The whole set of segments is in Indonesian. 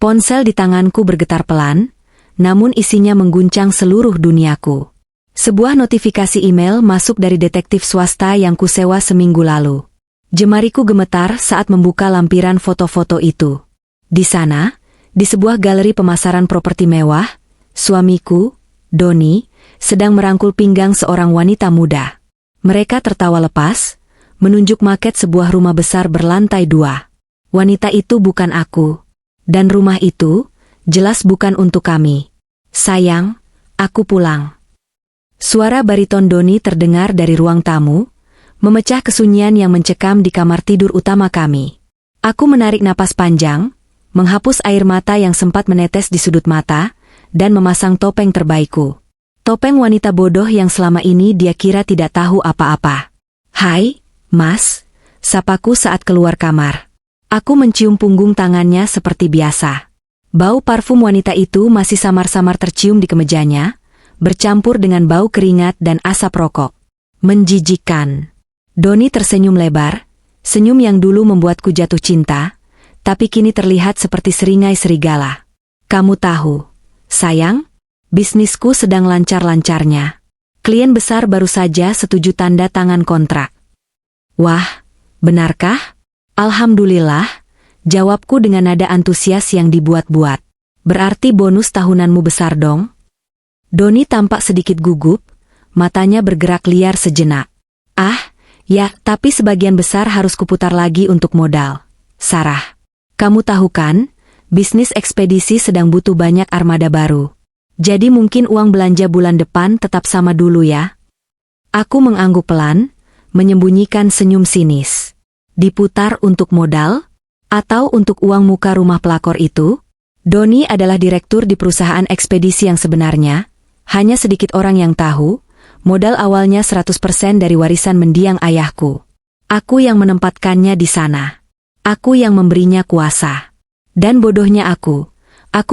Ponsel di tanganku bergetar pelan, namun isinya mengguncang seluruh duniaku. Sebuah notifikasi email masuk dari detektif swasta yang kusewa seminggu lalu. Jemariku gemetar saat membuka lampiran foto-foto itu. Di sana, di sebuah galeri pemasaran properti mewah, suamiku, Doni, sedang merangkul pinggang seorang wanita muda. Mereka tertawa lepas, menunjuk maket sebuah rumah besar berlantai 2. Wanita itu bukan aku. Dan rumah itu, jelas bukan untuk kami. Sayang, aku pulang. Suara bariton Doni terdengar dari ruang tamu, memecah kesunyian yang mencekam di kamar tidur utama kami. Aku menarik napas panjang, menghapus air mata yang sempat menetes di sudut mata, dan memasang topeng terbaikku. Topeng wanita bodoh yang selama ini dia kira tidak tahu apa-apa. "Hai, Mas," sapaku saat keluar kamar. Aku mencium punggung tangannya seperti biasa. Bau parfum wanita itu masih samar-samar tercium di kemejanya, bercampur dengan bau keringat dan asap rokok. Menjijikkan. Doni tersenyum lebar, senyum yang dulu membuatku jatuh cinta, tapi kini terlihat seperti seringai serigala. "Kamu tahu, sayang, bisnisku sedang lancar-lancarnya. Klien besar baru saja setuju tanda tangan kontrak." "Wah, benarkah?" "Alhamdulillah," jawabku dengan nada antusias yang dibuat-buat. "Berarti bonus tahunanmu besar dong?" Doni tampak sedikit gugup, matanya bergerak liar sejenak. "Ah, ya, tapi sebagian besar harus kuputar lagi untuk modal. Sarah, kamu tahu kan, bisnis ekspedisi sedang butuh banyak armada baru. Jadi mungkin uang belanja bulan depan tetap sama dulu ya." Aku mengangguk pelan, menyembunyikan senyum sinis. Diputar untuk modal? Atau untuk uang muka rumah pelakor itu? Doni adalah direktur di perusahaan ekspedisi yang sebenarnya. Hanya sedikit orang yang tahu, modal awalnya 100% dari warisan mendiang ayahku. Aku yang menempatkannya di sana. Aku yang memberinya kuasa. Dan bodohnya aku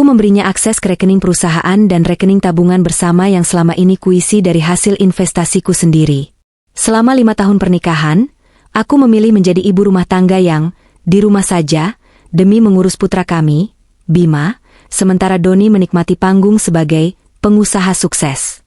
memberinya akses ke rekening perusahaan dan rekening tabungan bersama yang selama ini kuisi dari hasil investasiku sendiri. Selama 5 tahun pernikahan, aku memilih menjadi ibu rumah tangga yang di rumah saja, demi mengurus putra kami, Bima, sementara Doni menikmati panggung sebagai pengusaha sukses.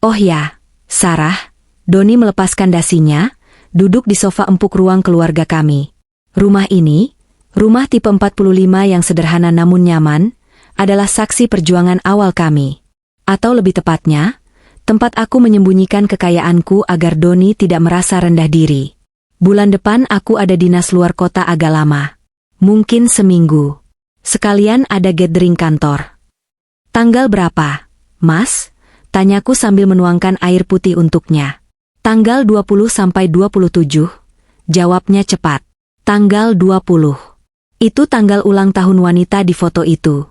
"Oh ya, Sarah," Doni melepaskan dasinya, duduk di sofa empuk ruang keluarga kami. "Rumah ini, rumah tipe 45 yang sederhana namun nyaman, adalah saksi perjuangan awal kami. Atau lebih tepatnya, tempat aku menyembunyikan kekayaanku agar Doni tidak merasa rendah diri. Bulan depan aku ada dinas luar kota agak lama. Mungkin seminggu. Sekalian ada gathering kantor." "Tanggal berapa, Mas?" tanyaku sambil menuangkan air putih untuknya. "Tanggal 20 sampai 27, jawabnya cepat. "Tanggal 20. Itu tanggal ulang tahun wanita di foto itu.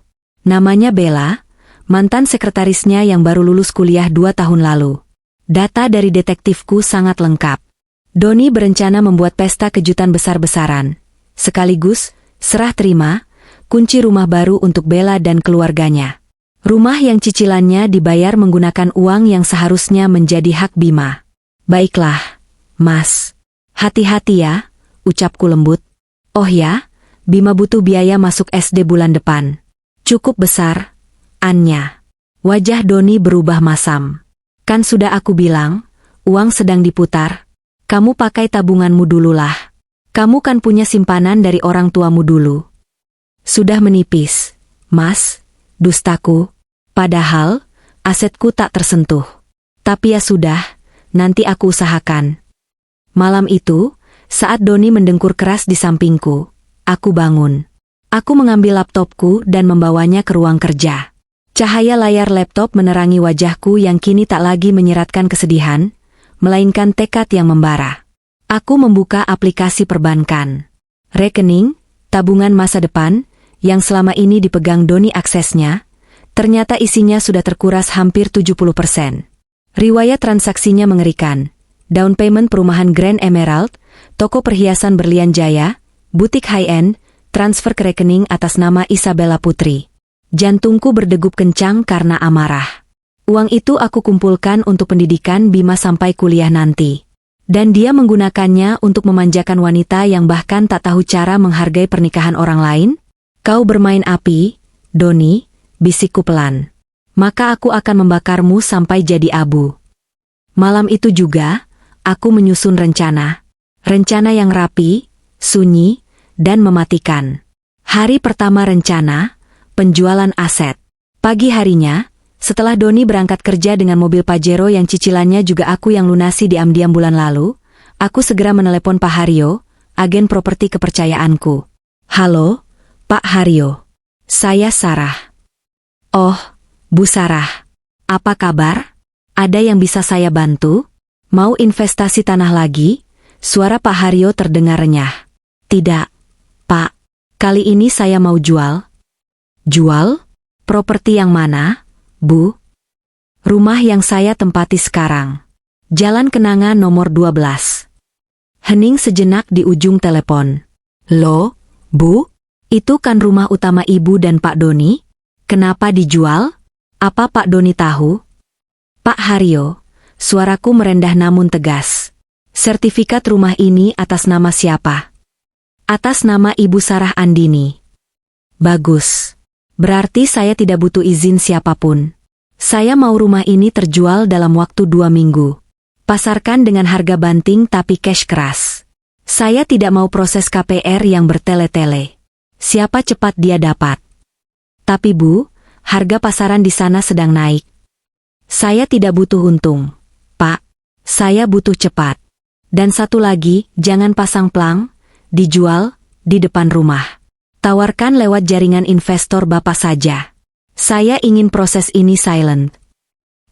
Namanya Bella, mantan sekretarisnya yang baru lulus kuliah 2 tahun lalu. Data dari detektifku sangat lengkap. Doni berencana membuat pesta kejutan besar-besaran. Sekaligus, serah terima, kunci rumah baru untuk Bella dan keluarganya. Rumah yang cicilannya dibayar menggunakan uang yang seharusnya menjadi hak Bima." "Baiklah, Mas. Hati-hati ya," ucapku lembut. "Oh ya, Bima butuh biaya masuk SD bulan depan. Cukup besar, Anya." Wajah Doni berubah masam. "Kan sudah aku bilang, uang sedang diputar. Kamu pakai tabunganmu dululah. Kamu kan punya simpanan dari orang tuamu dulu." "Sudah menipis, Mas, dustaku. Padahal, asetku tak tersentuh. Tapi ya sudah, nanti aku usahakan." Malam itu, saat Doni mendengkur keras di sampingku, aku bangun. Aku mengambil laptopku dan membawanya ke ruang kerja. Cahaya layar laptop menerangi wajahku yang kini tak lagi menyeratkan kesedihan, melainkan tekad yang membara. Aku membuka aplikasi perbankan. Rekening, tabungan masa depan, yang selama ini dipegang Doni aksesnya, ternyata isinya sudah terkuras hampir 70%. Riwayat transaksinya mengerikan. Down payment perumahan Grand Emerald, toko perhiasan berlian Jaya, butik high-end, transfer ke rekening atas nama Isabella Putri. Jantungku berdegup kencang karena amarah. Uang itu aku kumpulkan untuk pendidikan Bima sampai kuliah nanti. Dan dia menggunakannya untuk memanjakan wanita yang bahkan tak tahu cara menghargai pernikahan orang lain? Kau bermain api, Doni, bisikku pelan. Maka aku akan membakarmu sampai jadi abu. Malam itu juga, aku menyusun rencana. Rencana yang rapi, sunyi, dan mematikan. Hari pertama rencana, penjualan aset. Pagi harinya, setelah Doni berangkat kerja dengan mobil Pajero yang cicilannya juga aku yang lunasi diam-diam bulan lalu, aku segera menelepon Pak Haryo, agen properti kepercayaanku. Halo, Pak Haryo. Saya Sarah. Oh, Bu Sarah. Apa kabar? Ada yang bisa saya bantu? Mau investasi tanah lagi? Suara Pak Haryo terdengar renyah. Tidak, Pak. Kali ini saya mau jual. Jual? Properti yang mana, Bu? Rumah yang saya tempati sekarang. Jalan Kenanga nomor 12. Hening sejenak di ujung telepon. Loh, Bu? Itu kan rumah utama Ibu dan Pak Doni? Kenapa dijual? Apa Pak Doni tahu? Pak Haryo, suaraku merendah namun tegas. Sertifikat rumah ini atas nama siapa? Atas nama Ibu Sarah Andini. Bagus. Berarti saya tidak butuh izin siapapun. Saya mau rumah ini terjual dalam waktu 2 minggu. Pasarkan dengan harga banting tapi cash keras. Saya tidak mau proses KPR yang bertele-tele. Siapa cepat dia dapat. Tapi Bu, harga pasaran di sana sedang naik. Saya tidak butuh untung, Pak. Saya butuh cepat. Dan satu lagi, jangan pasang plang, dijual, di depan rumah. Tawarkan lewat jaringan investor Bapak saja. Saya ingin proses ini silent.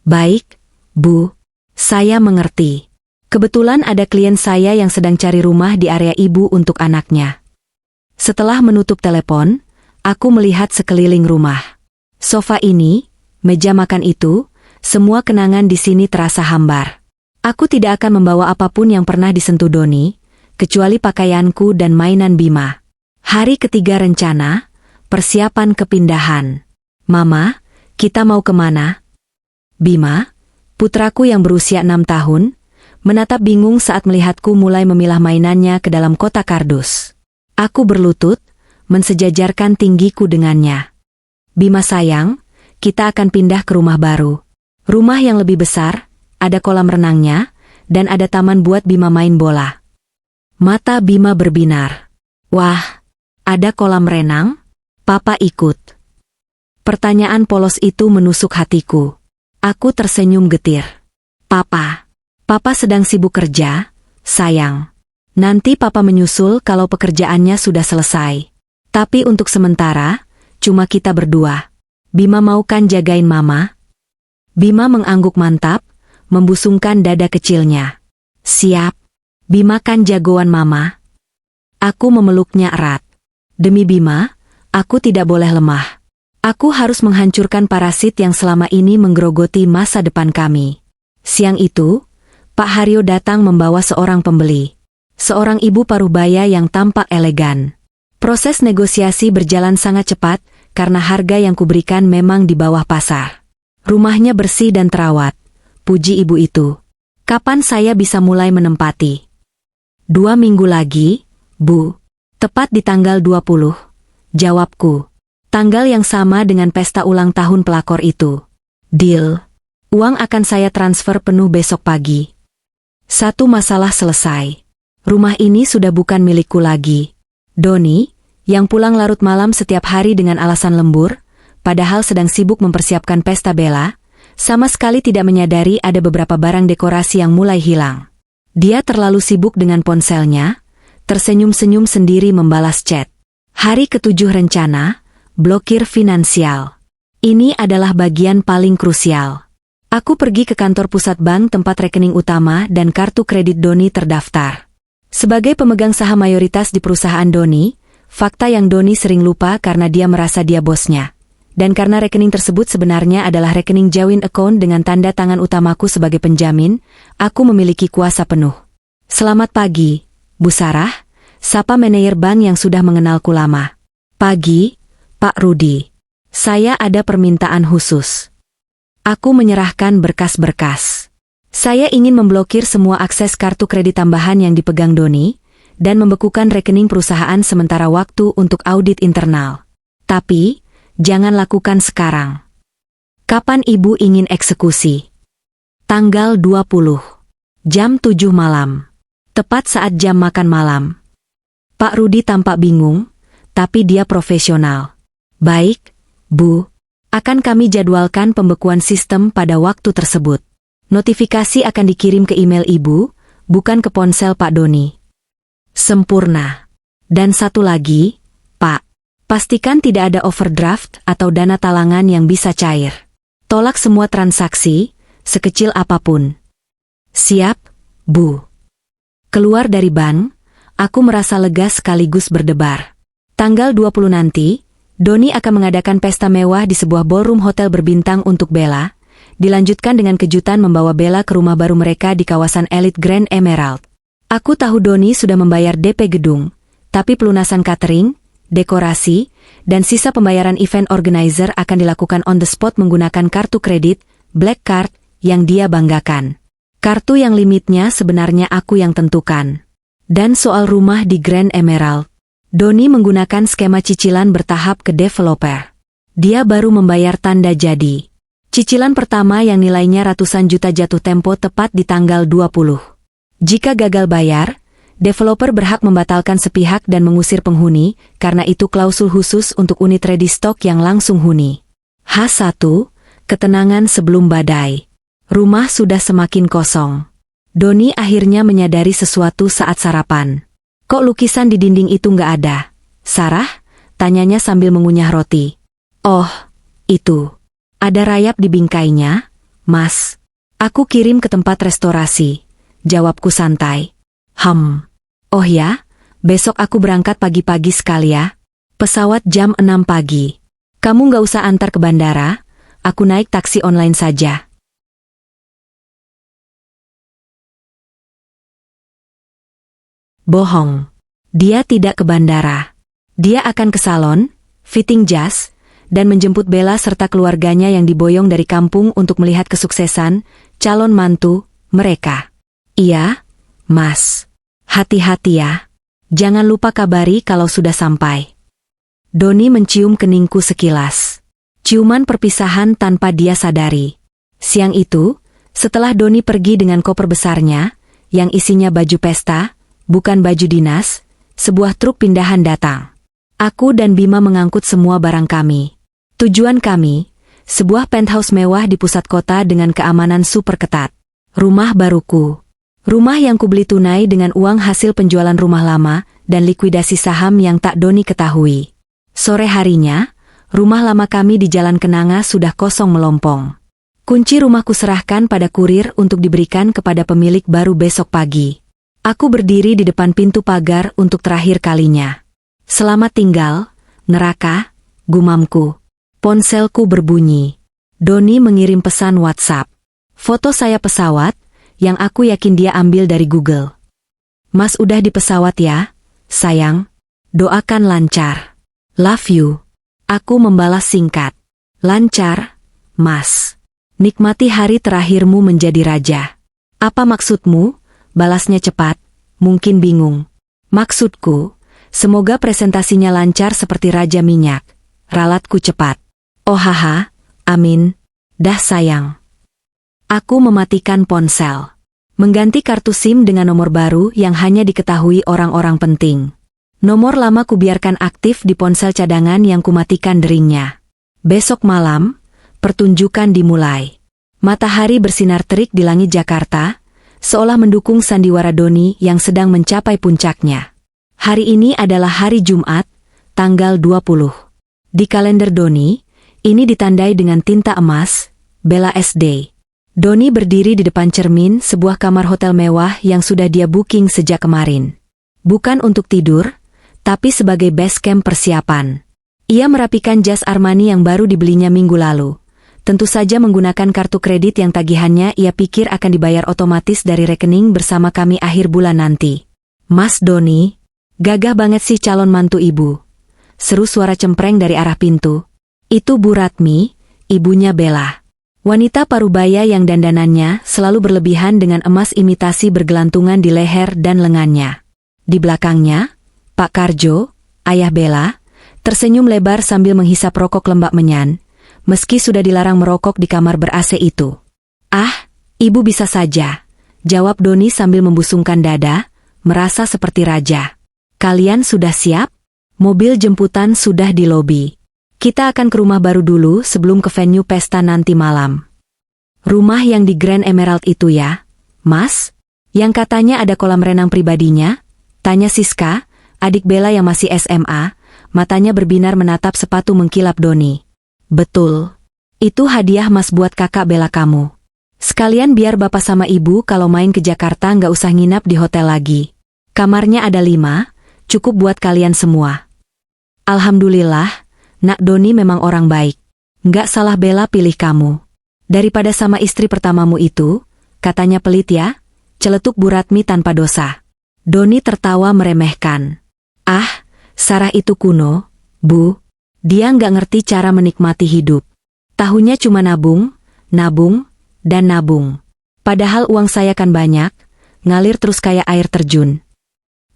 Baik, Bu. Saya mengerti. Kebetulan ada klien saya yang sedang cari rumah di area Ibu untuk anaknya. Setelah menutup telepon, aku melihat sekeliling rumah. Sofa ini, meja makan itu, semua kenangan di sini terasa hambar. Aku tidak akan membawa apapun yang pernah disentuh Doni, kecuali pakaianku dan mainan Bima. Hari ketiga rencana, persiapan kepindahan. Mama, kita mau kemana? Bima, putraku yang berusia 6 tahun, menatap bingung saat melihatku mulai memilah mainannya ke dalam kotak kardus. Aku berlutut, mensejajarkan tinggiku dengannya. Bima sayang, kita akan pindah ke rumah baru. Rumah yang lebih besar, ada kolam renangnya, dan ada taman buat Bima main bola. Mata Bima berbinar. Wah, ada kolam renang? Papa ikut. Pertanyaan polos itu menusuk hatiku. Aku tersenyum getir. Papa sedang sibuk kerja, sayang. Nanti Papa menyusul kalau pekerjaannya sudah selesai. Tapi untuk sementara, cuma kita berdua. Bima mau kan jagain Mama? Bima mengangguk mantap, membusungkan dada kecilnya. Siap. Bima kan jagoan Mama. Aku memeluknya erat. Demi Bima, aku tidak boleh lemah. Aku harus menghancurkan parasit yang selama ini menggerogoti masa depan kami. Siang itu, Pak Haryo datang membawa seorang pembeli. Seorang ibu parubaya yang tampak elegan. Proses negosiasi berjalan sangat cepat, karena harga yang kuberikan memang di bawah pasar. Rumahnya bersih dan terawat. Puji ibu itu. Kapan saya bisa mulai menempati? 2 minggu lagi, Bu. Tepat di tanggal 20. Jawabku. Tanggal yang sama dengan pesta ulang tahun pelakor itu. Deal. Uang akan saya transfer penuh besok pagi. Satu masalah selesai. Rumah ini sudah bukan milikku lagi. Doni, yang pulang larut malam setiap hari dengan alasan lembur, padahal sedang sibuk mempersiapkan pesta bela, sama sekali tidak menyadari ada beberapa barang dekorasi yang mulai hilang. Dia terlalu sibuk dengan ponselnya, tersenyum-senyum sendiri membalas chat. Hari ke-7 rencana, blokir finansial. Ini adalah bagian paling krusial. Aku pergi ke kantor pusat bank tempat rekening utama dan kartu kredit Doni terdaftar. Sebagai pemegang saham mayoritas di perusahaan Doni, fakta yang Doni sering lupa karena dia merasa dia bosnya. Dan karena rekening tersebut sebenarnya adalah rekening joint account dengan tanda tangan utamaku sebagai penjamin, aku memiliki kuasa penuh. Selamat pagi, Bu Sarah, sapa manajer bank yang sudah mengenalku lama. Pagi, Pak Rudi. Saya ada permintaan khusus. Aku menyerahkan berkas-berkas. Saya ingin memblokir semua akses kartu kredit tambahan yang dipegang Doni, dan membekukan rekening perusahaan sementara waktu untuk audit internal. Tapi, jangan lakukan sekarang. Kapan ibu ingin eksekusi? Tanggal 20. Jam 7 malam. Tepat saat jam makan malam. Pak Rudi tampak bingung, tapi dia profesional. Baik, Bu. Akan kami jadwalkan pembekuan sistem pada waktu tersebut. Notifikasi akan dikirim ke email ibu, bukan ke ponsel Pak Doni. Sempurna. Dan satu lagi, Pak. Pastikan tidak ada overdraft atau dana talangan yang bisa cair. Tolak semua transaksi, sekecil apapun. Siap, Bu. Keluar dari bank, aku merasa lega sekaligus berdebar. Tanggal 20 nanti, Doni akan mengadakan pesta mewah di sebuah ballroom hotel berbintang untuk Bella, dilanjutkan dengan kejutan membawa Bella ke rumah baru mereka di kawasan elit Grand Emerald. Aku tahu Doni sudah membayar DP gedung, tapi pelunasan catering, dekorasi, dan sisa pembayaran event organizer akan dilakukan on the spot menggunakan kartu kredit, Black Card, yang dia banggakan. Kartu yang limitnya sebenarnya aku yang tentukan. Dan soal rumah di Grand Emerald, Doni menggunakan skema cicilan bertahap ke developer. Dia baru membayar tanda jadi. Cicilan pertama yang nilainya ratusan juta jatuh tempo tepat di tanggal 20. Jika gagal bayar, developer berhak membatalkan sepihak dan mengusir penghuni, karena itu klausul khusus untuk unit ready stock yang langsung huni. H1, ketenangan sebelum badai. Rumah sudah semakin kosong. Doni akhirnya menyadari sesuatu saat sarapan. Kok lukisan di dinding itu nggak ada? Sarah? Tanyanya sambil mengunyah roti. Oh, itu. Ada rayap di bingkainya, Mas. Aku kirim ke tempat restorasi. Jawabku santai. Oh ya, besok aku berangkat pagi-pagi sekali ya. Pesawat jam 6 pagi. Kamu nggak usah antar ke bandara, aku naik taksi online saja. Bohong. Dia tidak ke bandara. Dia akan ke salon, fitting jas, dan menjemput Bella serta keluarganya yang diboyong dari kampung untuk melihat kesuksesan calon mantu mereka. Iya, Mas. Hati-hati ya. Jangan lupa kabari kalau sudah sampai. Doni mencium keningku sekilas. Ciuman perpisahan tanpa dia sadari. Siang itu, setelah Doni pergi dengan koper besarnya, yang isinya baju pesta, bukan baju dinas, sebuah truk pindahan datang. Aku dan Bima mengangkut semua barang kami. Tujuan kami, sebuah penthouse mewah di pusat kota dengan keamanan super ketat. Rumah baruku. Rumah yang kubeli tunai dengan uang hasil penjualan rumah lama dan likuidasi saham yang tak Doni ketahui. Sore harinya, rumah lama kami di Jalan Kenanga sudah kosong melompong. Kunci rumahku serahkan pada kurir untuk diberikan kepada pemilik baru besok pagi. Aku berdiri di depan pintu pagar untuk terakhir kalinya. Selamat tinggal, neraka, gumamku. Ponselku berbunyi. Doni mengirim pesan WhatsApp. Foto saya pesawat, yang aku yakin dia ambil dari Google. Mas udah di pesawat ya, sayang. Doakan lancar. Love you. Aku membalas singkat. Lancar, Mas. Nikmati hari terakhirmu menjadi raja. Apa maksudmu? Balasnya cepat, mungkin bingung. Maksudku, semoga presentasinya lancar seperti Raja Minyak. Ralatku cepat. Oh haha, amin. Dah sayang. Aku mematikan ponsel. Mengganti kartu SIM dengan nomor baru yang hanya diketahui orang-orang penting. Nomor lama kubiarkan aktif di ponsel cadangan yang kumatikan deringnya. Besok malam, pertunjukan dimulai. Matahari bersinar terik di langit Jakarta, seolah mendukung sandiwara Doni yang sedang mencapai puncaknya. Hari ini adalah hari Jumat, tanggal 20. Di kalender Doni, ini ditandai dengan tinta emas, Bella SD. Doni berdiri di depan cermin sebuah kamar hotel mewah yang sudah dia booking sejak kemarin. Bukan untuk tidur, tapi sebagai base camp persiapan. Ia merapikan jas Armani yang baru dibelinya minggu lalu. Tentu saja menggunakan kartu kredit yang tagihannya ia pikir akan dibayar otomatis dari rekening bersama kami akhir bulan nanti. Mas Doni, gagah banget sih calon mantu ibu. Seru suara cempreng dari arah pintu. Itu Bu Ratmi, ibunya Bella. Wanita parubaya yang dandanannya selalu berlebihan dengan emas imitasi bergelantungan di leher dan lengannya. Di belakangnya, Pak Karjo, ayah Bella, tersenyum lebar sambil menghisap rokok lembab menyan, meski sudah dilarang merokok di kamar ber-AC itu. "Ah, ibu bisa saja," jawab Doni sambil membusungkan dada, merasa seperti raja. "Kalian sudah siap? Mobil jemputan sudah di lobi. Kita akan ke rumah baru dulu sebelum ke venue pesta nanti malam." "Rumah yang di Grand Emerald itu ya, Mas? Yang katanya ada kolam renang pribadinya?" tanya Siska, adik Bella yang masih SMA, matanya berbinar menatap sepatu mengkilap Doni. "Betul. Itu hadiah Mas buat kakak Bella kamu. Sekalian biar bapak sama ibu kalau main ke Jakarta nggak usah nginap di hotel lagi. Kamarnya ada 5, cukup buat kalian semua." "Alhamdulillah, Nak Doni memang orang baik. Nggak salah Bella pilih kamu. Daripada sama istri pertamamu itu, katanya pelit ya," celetuk Bu Ratmi tanpa dosa. Doni tertawa meremehkan. "Ah, Sarah itu kuno, Bu. Dia nggak ngerti cara menikmati hidup. Tahunya cuma nabung, nabung, dan nabung. Padahal uang saya kan banyak, ngalir terus kayak air terjun."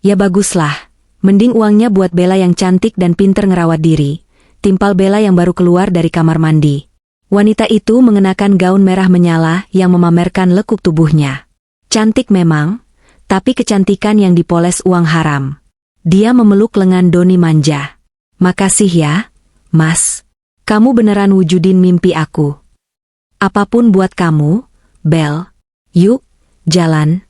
"Ya baguslah, mending uangnya buat Bella yang cantik dan pinter ngerawat diri," timpal Bella yang baru keluar dari kamar mandi. Wanita itu mengenakan gaun merah menyala yang memamerkan lekuk tubuhnya. Cantik memang, tapi kecantikan yang dipoles uang haram. Dia memeluk lengan Doni manja. "Makasih ya, Mas. Kamu beneran wujudin mimpi aku. Apapun buat kamu, Bel. Yuk, jalan."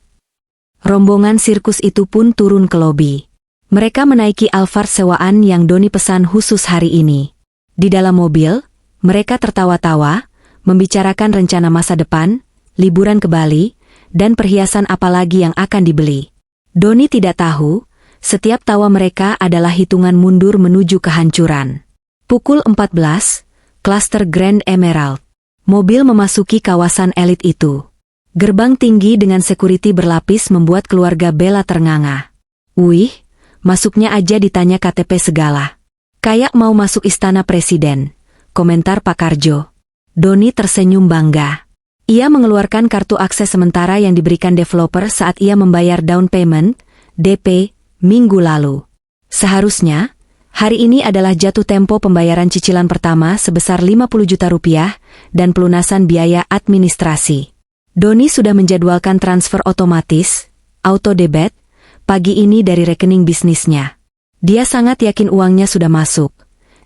Rombongan sirkus itu pun turun ke lobi. Mereka menaiki Alphard sewaan yang Doni pesan khusus hari ini. Di dalam mobil, mereka tertawa-tawa, membicarakan rencana masa depan, liburan ke Bali, dan perhiasan apa lagi yang akan dibeli. Doni tidak tahu, setiap tawa mereka adalah hitungan mundur menuju kehancuran. Pukul 14, klaster Grand Emerald. Mobil memasuki kawasan elit itu. Gerbang tinggi dengan security berlapis membuat keluarga Bella ternganga. "Wih, masuknya aja ditanya KTP segala. Kayak mau masuk istana presiden," komentar Pak Karjo. Doni tersenyum bangga. Ia mengeluarkan kartu akses sementara yang diberikan developer saat ia membayar down payment, DP, minggu lalu. Seharusnya, hari ini adalah jatuh tempo pembayaran cicilan pertama sebesar 50 juta rupiah dan pelunasan biaya administrasi. Doni sudah menjadwalkan transfer otomatis, auto debit, pagi ini dari rekening bisnisnya. Dia sangat yakin uangnya sudah masuk,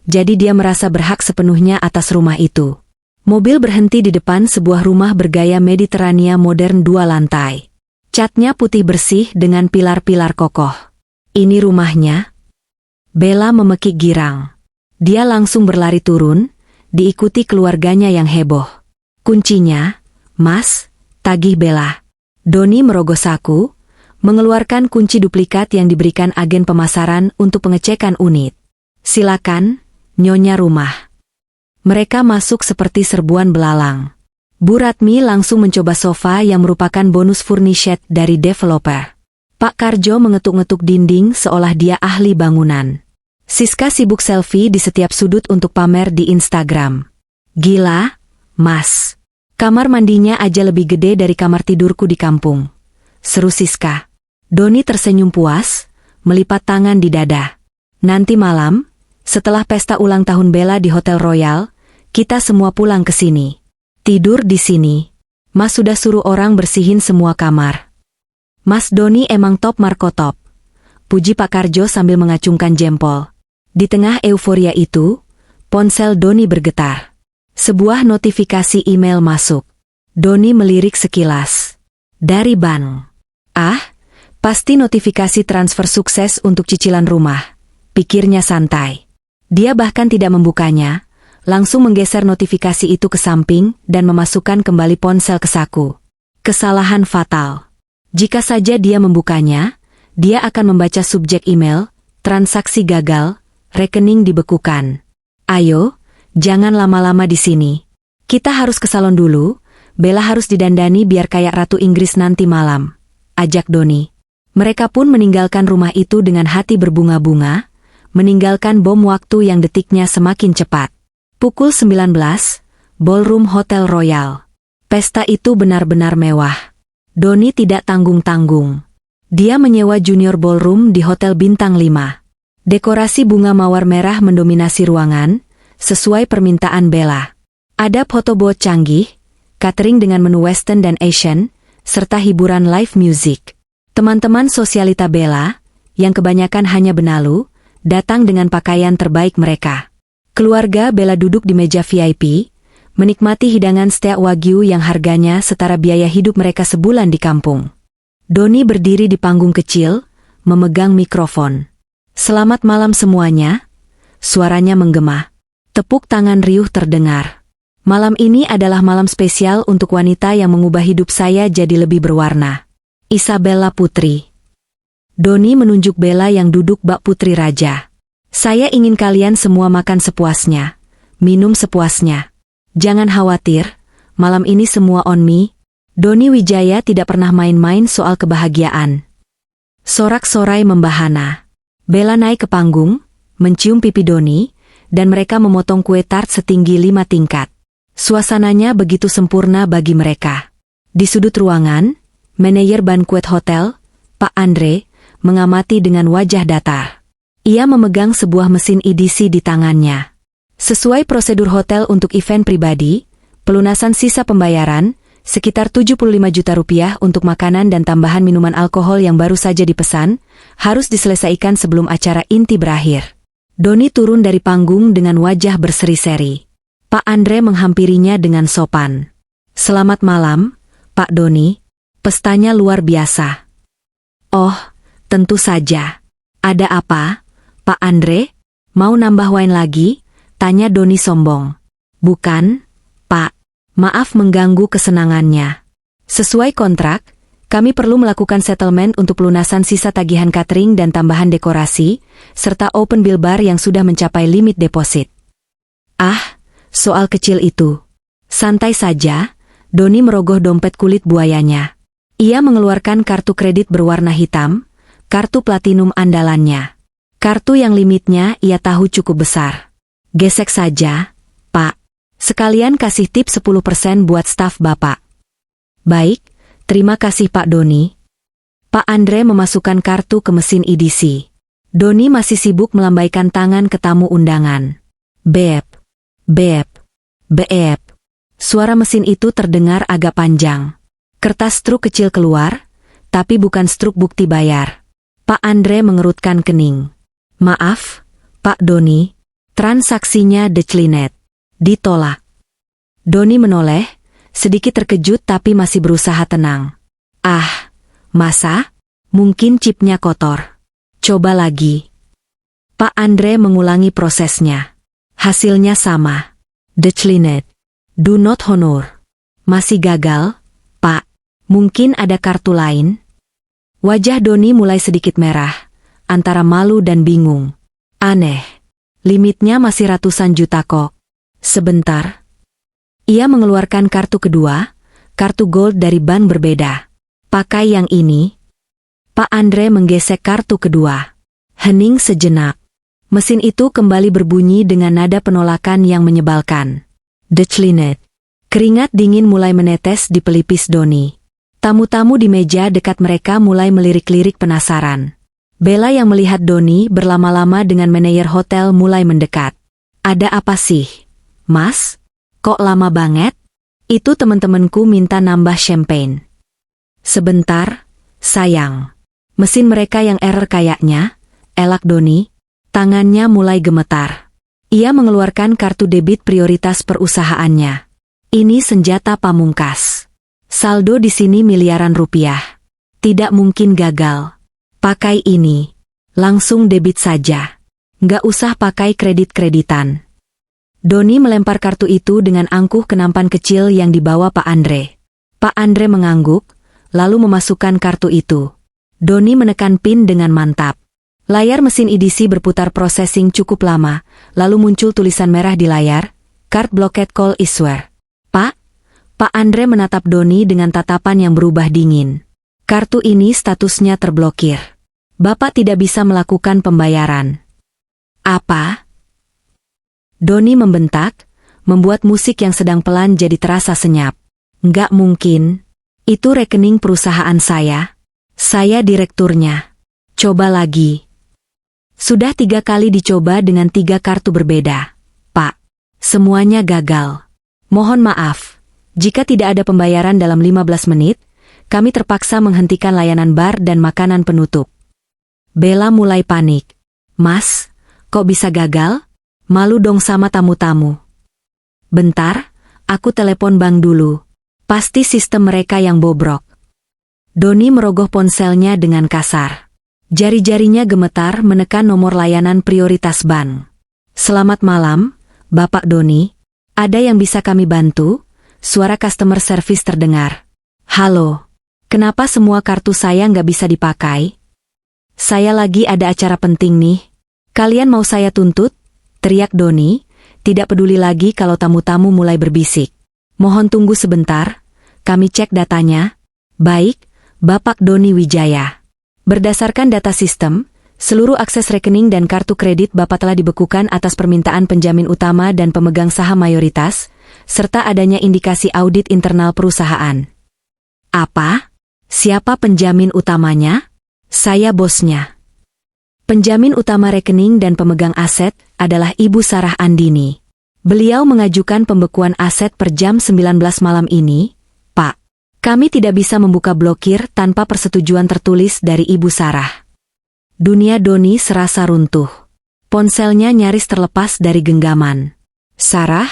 jadi dia merasa berhak sepenuhnya atas rumah itu. Mobil berhenti di depan sebuah rumah bergaya Mediterania modern 2 lantai. Catnya putih bersih dengan pilar-pilar kokoh. "Ini rumahnya?" Bella memekik girang. Dia langsung berlari turun, diikuti keluarganya yang heboh. "Kuncinya, Mas," tagih Bella. Doni merogoh saku, mengeluarkan kunci duplikat yang diberikan agen pemasaran untuk pengecekan unit. "Silakan, Nyonya rumah." Mereka masuk seperti serbuan belalang. Bu Ratmi langsung mencoba sofa yang merupakan bonus furnished dari developer. Pak Karjo mengetuk-ngetuk dinding seolah dia ahli bangunan. Siska sibuk selfie di setiap sudut untuk pamer di Instagram. "Gila, Mas. Kamar mandinya aja lebih gede dari kamar tidurku di kampung," seru Siska. Doni tersenyum puas, melipat tangan di dada. "Nanti malam, setelah pesta ulang tahun Bella di Hotel Royal, kita semua pulang ke sini. Tidur di sini. Mas sudah suruh orang bersihin semua kamar." "Mas Doni emang top Marco top," puji Pak Karjo sambil mengacungkan jempol. Di tengah euforia itu, ponsel Doni bergetar. Sebuah notifikasi email masuk. Doni melirik sekilas. Dari bank. "Ah, pasti notifikasi transfer sukses untuk cicilan rumah," pikirnya santai. Dia bahkan tidak membukanya, langsung menggeser notifikasi itu ke samping dan memasukkan kembali ponsel ke saku. Kesalahan fatal. Jika saja dia membukanya, dia akan membaca subjek email, transaksi gagal, rekening dibekukan. "Ayo, jangan lama-lama di sini. Kita harus ke salon dulu, Bella harus didandani biar kayak Ratu Inggris nanti malam," ajak Doni. Mereka pun meninggalkan rumah itu dengan hati berbunga-bunga, meninggalkan bom waktu yang detiknya semakin cepat. Pukul 19, Ballroom Hotel Royal. Pesta itu benar-benar mewah. Doni tidak tanggung-tanggung. Dia menyewa junior ballroom di Hotel Bintang 5. Dekorasi bunga mawar merah mendominasi ruangan, sesuai permintaan Bella. Ada photobooth canggih, catering dengan menu Western dan Asian, serta hiburan live music. Teman-teman sosialita Bella, yang kebanyakan hanya benalu, datang dengan pakaian terbaik mereka. Keluarga Bella duduk di meja VIP, menikmati hidangan steak wagyu yang harganya setara biaya hidup mereka sebulan di kampung. Doni berdiri di panggung kecil, memegang mikrofon. "Selamat malam semuanya," suaranya menggema. Tepuk tangan riuh terdengar. "Malam ini adalah malam spesial untuk wanita yang mengubah hidup saya jadi lebih berwarna. Isabella Putri." Doni menunjuk Bella yang duduk bak putri raja. "Saya ingin kalian semua makan sepuasnya, minum sepuasnya. Jangan khawatir, malam ini semua on me." Doni Wijaya tidak pernah main-main soal kebahagiaan. Sorak-sorai membahana. Bella naik ke panggung, mencium pipi Doni, dan mereka memotong kue tart setinggi 5 tingkat. Suasananya begitu sempurna bagi mereka. Di sudut ruangan, manajer banquet hotel, Pak Andre, mengamati dengan wajah datar. Ia memegang sebuah mesin EDC di tangannya. Sesuai prosedur hotel untuk event pribadi, pelunasan sisa pembayaran, sekitar 75 juta rupiah untuk makanan dan tambahan minuman alkohol yang baru saja dipesan, harus diselesaikan sebelum acara inti berakhir. Doni turun dari panggung dengan wajah berseri-seri. Pak Andre menghampirinya dengan sopan. "Selamat malam, Pak Doni. Pestanya luar biasa." "Oh, tentu saja. Ada apa, Pak Andre? Mau nambah wine lagi?" tanya Doni sombong. "Bukan, Pak. Maaf mengganggu kesenangannya. Sesuai kontrak, kami perlu melakukan settlement untuk pelunasan sisa tagihan catering dan tambahan dekorasi, serta open bill bar yang sudah mencapai limit deposit." "Ah, soal kecil itu. Santai saja." Doni merogoh dompet kulit buayanya. Ia mengeluarkan kartu kredit berwarna hitam, kartu platinum andalannya. Kartu yang limitnya ia tahu cukup besar. "Gesek saja, Pak. Sekalian kasih tip 10% buat staf Bapak." "Baik, terima kasih Pak Doni." Pak Andre memasukkan kartu ke mesin EDC. Doni masih sibuk melambaikan tangan ke tamu undangan. Bep, bep, bep. Suara mesin itu terdengar agak panjang. Kertas struk kecil keluar, tapi bukan struk bukti bayar. Pak Andre mengerutkan kening. "Maaf, Pak Doni, transaksinya declinet. Ditolak." Doni menoleh, sedikit terkejut tapi masih berusaha tenang. "Ah, masa? Mungkin chipnya kotor. Coba lagi." Pak Andre mengulangi prosesnya. Hasilnya sama. Declinet. Do not honor. "Masih gagal, Pak. Mungkin ada kartu lain?" Wajah Doni mulai sedikit merah, antara malu dan bingung. "Aneh. Limitnya masih ratusan juta kok." "Sebentar." Ia mengeluarkan kartu kedua, kartu gold dari bank berbeda. "Pakai yang ini." Pak Andre menggesek kartu kedua. Hening sejenak. Mesin itu kembali berbunyi dengan nada penolakan yang menyebalkan. Declinet. Keringat dingin mulai menetes di pelipis Doni. Tamu-tamu di meja dekat mereka mulai melirik-lirik penasaran. Bella yang melihat Doni berlama-lama dengan manajer hotel mulai mendekat. "Ada apa sih, Mas? Kok lama banget?" "Itu teman-temanku minta nambah champagne." "Sebentar, sayang. Mesin mereka yang error kayaknya," elak Doni. Tangannya mulai gemetar. Ia mengeluarkan kartu debit prioritas perusahaannya. Ini senjata pamungkas. Saldo di sini miliaran rupiah. Tidak mungkin gagal. Pakai ini. Langsung debit saja. Nggak usah pakai kredit-kreditan. Doni melempar kartu itu dengan angkuh ke nampan kecil yang dibawa Pak Andre. Pak Andre mengangguk, lalu memasukkan kartu itu. Doni menekan PIN dengan mantap. Layar mesin EDC berputar processing cukup lama, lalu muncul tulisan merah di layar, "Card blocked call issuer." "Pak?" Pak Andre menatap Doni dengan tatapan yang berubah dingin. "Kartu ini statusnya terblokir. Bapak tidak bisa melakukan pembayaran." "Apa?" Doni membentak, membuat musik yang sedang pelan jadi terasa senyap. "Nggak mungkin. Itu rekening perusahaan saya. Saya direkturnya. Coba lagi." Sudah 3 kali dicoba dengan 3 kartu berbeda. Pak, semuanya gagal. Mohon maaf, jika tidak ada pembayaran dalam 15 menit, kami terpaksa menghentikan layanan bar dan makanan penutup. Bella mulai panik. Mas, kok bisa gagal? Malu dong sama tamu-tamu. Bentar, aku telepon bank dulu. Pasti sistem mereka yang bobrok. Doni merogoh ponselnya dengan kasar. Jari-jarinya gemetar menekan nomor layanan prioritas bank. Selamat malam, Bapak Doni. Ada yang bisa kami bantu? Suara customer service terdengar. Halo, kenapa semua kartu saya nggak bisa dipakai? Saya lagi ada acara penting nih. Kalian mau saya tuntut? Teriak Doni, tidak peduli lagi kalau tamu-tamu mulai berbisik. Mohon tunggu sebentar, kami cek datanya. Baik, Bapak Doni Wijaya. Berdasarkan data sistem, seluruh akses rekening dan kartu kredit Bapak telah dibekukan atas permintaan penjamin utama dan pemegang saham mayoritas, serta adanya indikasi audit internal perusahaan. Apa? Siapa penjamin utamanya? Saya bosnya. Penjamin utama rekening dan pemegang aset adalah Ibu Sarah Andini. Beliau mengajukan pembekuan aset per jam 19 malam ini. Pak, kami tidak bisa membuka blokir tanpa persetujuan tertulis dari Ibu Sarah. Dunia Doni serasa runtuh. Ponselnya nyaris terlepas dari genggaman. Sarah?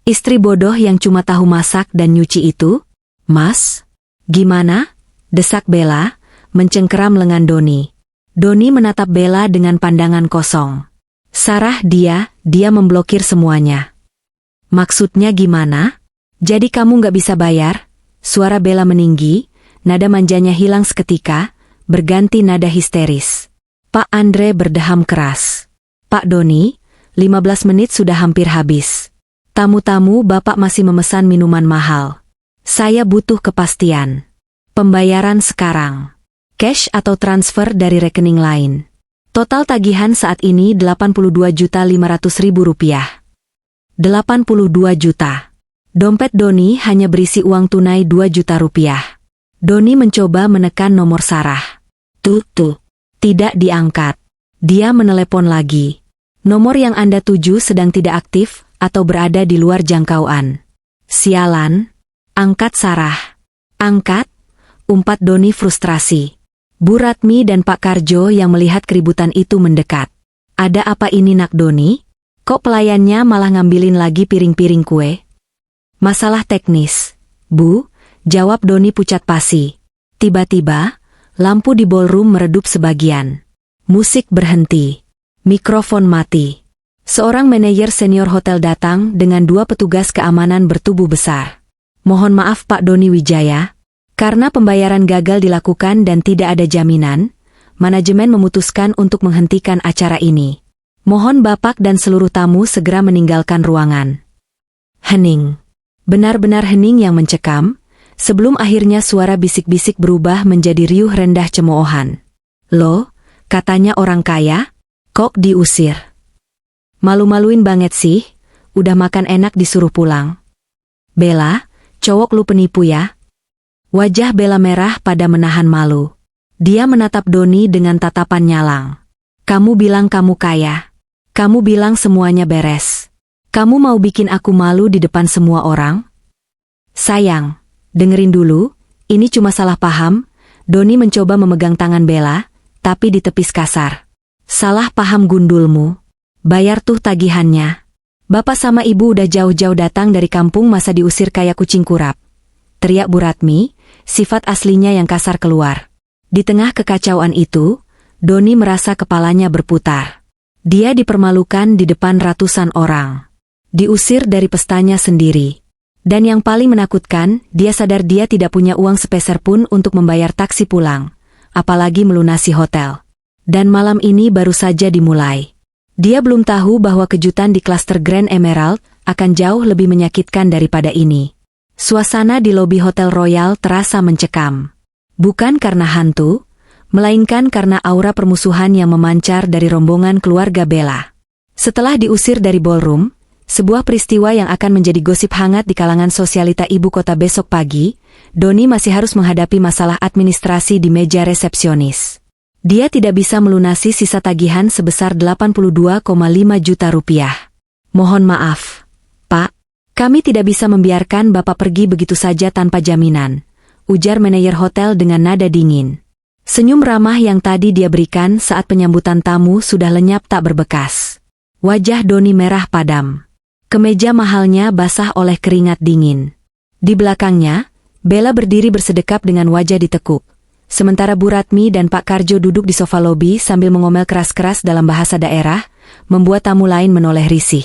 Istri bodoh yang cuma tahu masak dan nyuci itu? Mas? Gimana? Desak Bella, mencengkeram lengan Doni. Doni menatap Bella dengan pandangan kosong. Sarah dia memblokir semuanya. Maksudnya gimana? Jadi kamu nggak bisa bayar? Suara Bella meninggi, nada manjanya hilang seketika, berganti nada histeris. Pak Andre berdeham keras. Pak Doni, 15 menit sudah hampir habis. Tamu-tamu Bapak masih memesan minuman mahal. Saya butuh kepastian. Pembayaran sekarang. Cash atau transfer dari rekening lain. Total tagihan saat ini Rp82.500.000. 82 juta. Dompet Doni hanya berisi uang tunai 2 juta rupiah. Doni mencoba menekan nomor Sarah. Tuh. Tidak diangkat. Dia menelepon lagi. Nomor yang Anda tuju sedang tidak aktif atau berada di luar jangkauan. Sialan. Angkat Sarah. Angkat. Umpat Doni frustrasi. Bu Ratmi dan Pak Karjo yang melihat keributan itu mendekat. Ada apa ini nak Doni? Kok pelayannya malah ngambilin lagi piring-piring kue? Masalah teknis. Bu, jawab Doni pucat pasi. Tiba-tiba, lampu di ballroom meredup sebagian. Musik berhenti. Mikrofon mati. Seorang manajer senior hotel datang dengan 2 petugas keamanan bertubuh besar. Mohon maaf Pak Doni Wijaya, karena pembayaran gagal dilakukan dan tidak ada jaminan, manajemen memutuskan untuk menghentikan acara ini. Mohon Bapak dan seluruh tamu segera meninggalkan ruangan. Hening. Benar-benar hening yang mencekam, sebelum akhirnya suara bisik-bisik berubah menjadi riuh rendah cemoohan. Loh, katanya orang kaya, kok diusir? Malu-maluin banget sih, udah makan enak disuruh pulang. Bella, cowok lu penipu ya? Wajah Bella merah pada menahan malu. Dia menatap Doni dengan tatapan nyalang. Kamu bilang kamu kaya. Kamu bilang semuanya beres. Kamu mau bikin aku malu di depan semua orang? Sayang, dengerin dulu, ini cuma salah paham. Doni mencoba memegang tangan Bella, tapi ditepis kasar. Salah paham gundulmu. Bayar tuh tagihannya. Bapak sama ibu udah jauh-jauh datang dari kampung masa diusir kayak kucing kurap. Teriak Bu Ratmi, sifat aslinya yang kasar keluar. Di tengah kekacauan itu, Doni merasa kepalanya berputar. Dia dipermalukan di depan ratusan orang. Diusir dari pestanya sendiri. Dan yang paling menakutkan, dia sadar dia tidak punya uang sepeser pun untuk membayar taksi pulang, apalagi melunasi hotel. Dan malam ini baru saja dimulai. Dia belum tahu bahwa kejutan di klaster Grand Emerald akan jauh lebih menyakitkan daripada ini. Suasana di lobi Hotel Royal terasa mencekam. Bukan karena hantu, melainkan karena aura permusuhan yang memancar dari rombongan keluarga Bella. Setelah diusir dari ballroom, sebuah peristiwa yang akan menjadi gosip hangat di kalangan sosialita ibu kota besok pagi, Doni masih harus menghadapi masalah administrasi di meja resepsionis. Dia tidak bisa melunasi sisa tagihan sebesar 82,5 juta rupiah. Mohon maaf, Pak. Kami tidak bisa membiarkan Bapak pergi begitu saja tanpa jaminan, ujar manajer hotel dengan nada dingin. Senyum ramah yang tadi dia berikan saat penyambutan tamu sudah lenyap tak berbekas. Wajah Doni merah padam. Kemeja mahalnya basah oleh keringat dingin. Di belakangnya, Bella berdiri bersedekap dengan wajah ditekuk. Sementara Bu Ratmi dan Pak Karjo duduk di sofa lobi sambil mengomel keras-keras dalam bahasa daerah, membuat tamu lain menoleh risih.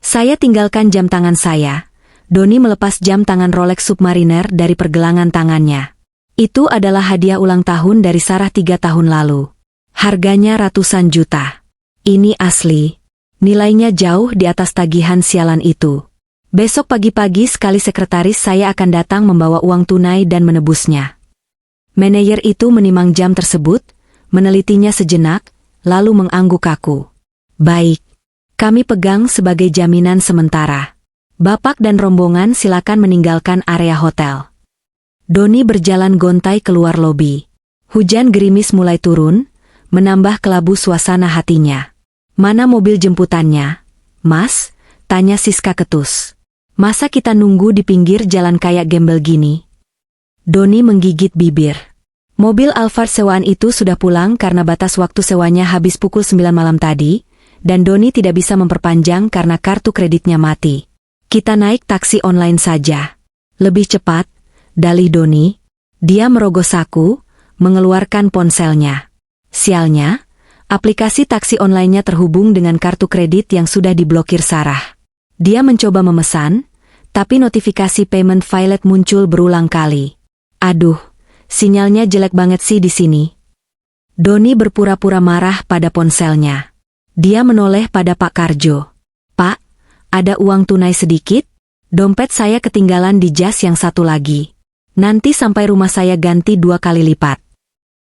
Saya tinggalkan jam tangan saya. Doni melepas jam tangan Rolex Submariner dari pergelangan tangannya. Itu adalah hadiah ulang tahun dari Sarah 3 tahun lalu. Harganya ratusan juta. Ini asli. Nilainya jauh di atas tagihan sialan itu. Besok pagi-pagi sekali sekretaris saya akan datang membawa uang tunai dan menebusnya. Manajer itu menimang jam tersebut, menelitinya sejenak, lalu mengangguk kaku. Baik. Kami pegang sebagai jaminan sementara. Bapak dan rombongan silakan meninggalkan area hotel. Doni berjalan gontai keluar lobi. Hujan gerimis mulai turun, menambah kelabu suasana hatinya. Mana mobil jemputannya? Mas, tanya Siska ketus. Masa kita nunggu di pinggir jalan kayak gembel gini? Doni menggigit bibir. Mobil Alphard sewaan itu sudah pulang karena batas waktu sewanya habis pukul 9 malam tadi, dan Doni tidak bisa memperpanjang karena kartu kreditnya mati. Kita naik taksi online saja. Lebih cepat, dalih Doni. Dia merogoh saku, mengeluarkan ponselnya. Sialnya, aplikasi taksi online-nya terhubung dengan kartu kredit yang sudah diblokir Sarah. Dia mencoba memesan, tapi notifikasi payment failed muncul berulang kali. Aduh, sinyalnya jelek banget sih di sini. Doni berpura-pura marah pada ponselnya. Dia menoleh pada Pak Karjo. Pak, ada uang tunai sedikit? Dompet saya ketinggalan di jas yang satu lagi. Nanti sampai rumah saya ganti 2 kali lipat.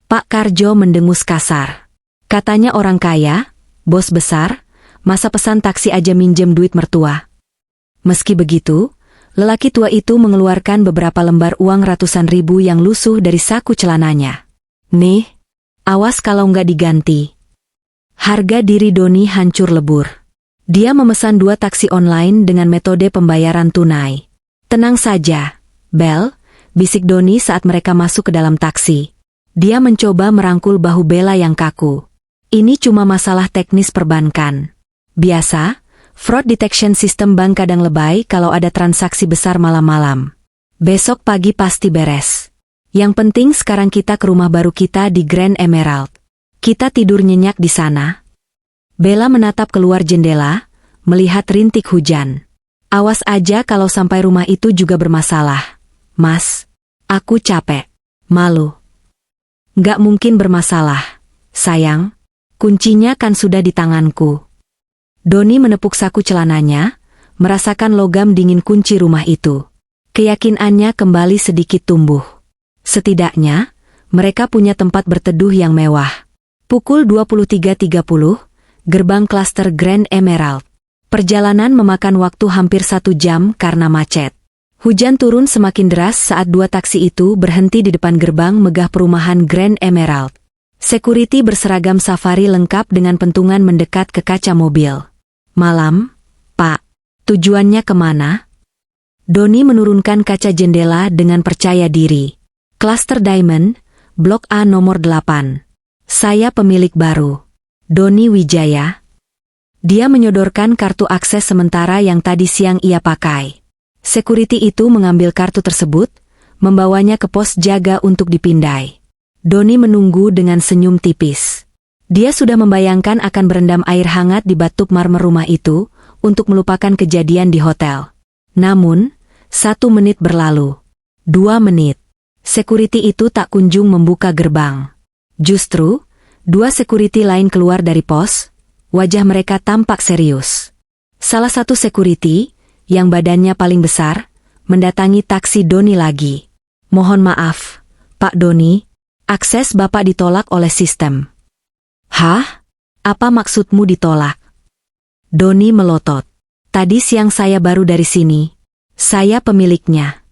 Pak Karjo mendengus kasar. Katanya orang kaya, bos besar, masa pesan taksi aja minjem duit mertua. Meski begitu, lelaki tua itu mengeluarkan beberapa lembar uang ratusan ribu yang lusuh dari saku celananya. Nih, awas kalau nggak diganti. Harga diri Doni hancur lebur. Dia memesan 2 taksi online dengan metode pembayaran tunai. Tenang saja, Bel, bisik Doni saat mereka masuk ke dalam taksi. Dia mencoba merangkul bahu Bella yang kaku. Ini cuma masalah teknis perbankan. Biasa, fraud detection system bank kadang lebay kalau ada transaksi besar malam-malam. Besok pagi pasti beres. Yang penting sekarang kita ke rumah baru kita di Grand Emerald. Kita tidur nyenyak di sana. Bella menatap keluar jendela, melihat rintik hujan. Awas aja kalau sampai rumah itu juga bermasalah. Mas, aku capek. Malu. Nggak mungkin bermasalah. Sayang, kuncinya kan sudah di tanganku. Doni menepuk saku celananya, merasakan logam dingin kunci rumah itu. Keyakinannya kembali sedikit tumbuh. Setidaknya, mereka punya tempat berteduh yang mewah. Pukul 23.30, gerbang klaster Grand Emerald. Perjalanan memakan waktu hampir 1 jam karena macet. Hujan turun semakin deras saat 2 taksi itu berhenti di depan gerbang megah perumahan Grand Emerald. Security berseragam safari lengkap dengan pentungan mendekat ke kaca mobil. Malam, Pak. Tujuannya kemana? Doni menurunkan kaca jendela dengan percaya diri. Cluster Diamond, Blok A nomor 8. Saya pemilik baru. Doni Wijaya. Dia menyodorkan kartu akses sementara yang tadi siang ia pakai. Security itu mengambil kartu tersebut, membawanya ke pos jaga untuk dipindai. Doni menunggu dengan senyum tipis. Dia sudah membayangkan akan berendam air hangat di batu marmer rumah itu, untuk melupakan kejadian di hotel. Namun, 1 menit berlalu. 2 menit. Security itu tak kunjung membuka gerbang. Justru, 2 security lain keluar dari pos, wajah mereka tampak serius. Salah satu security, yang badannya paling besar, mendatangi taksi Doni lagi. Mohon maaf, Pak Doni, akses Bapak ditolak oleh sistem. Hah? Apa maksudmu ditolak? Doni melotot. Tadi siang saya baru dari sini. Saya pemiliknya.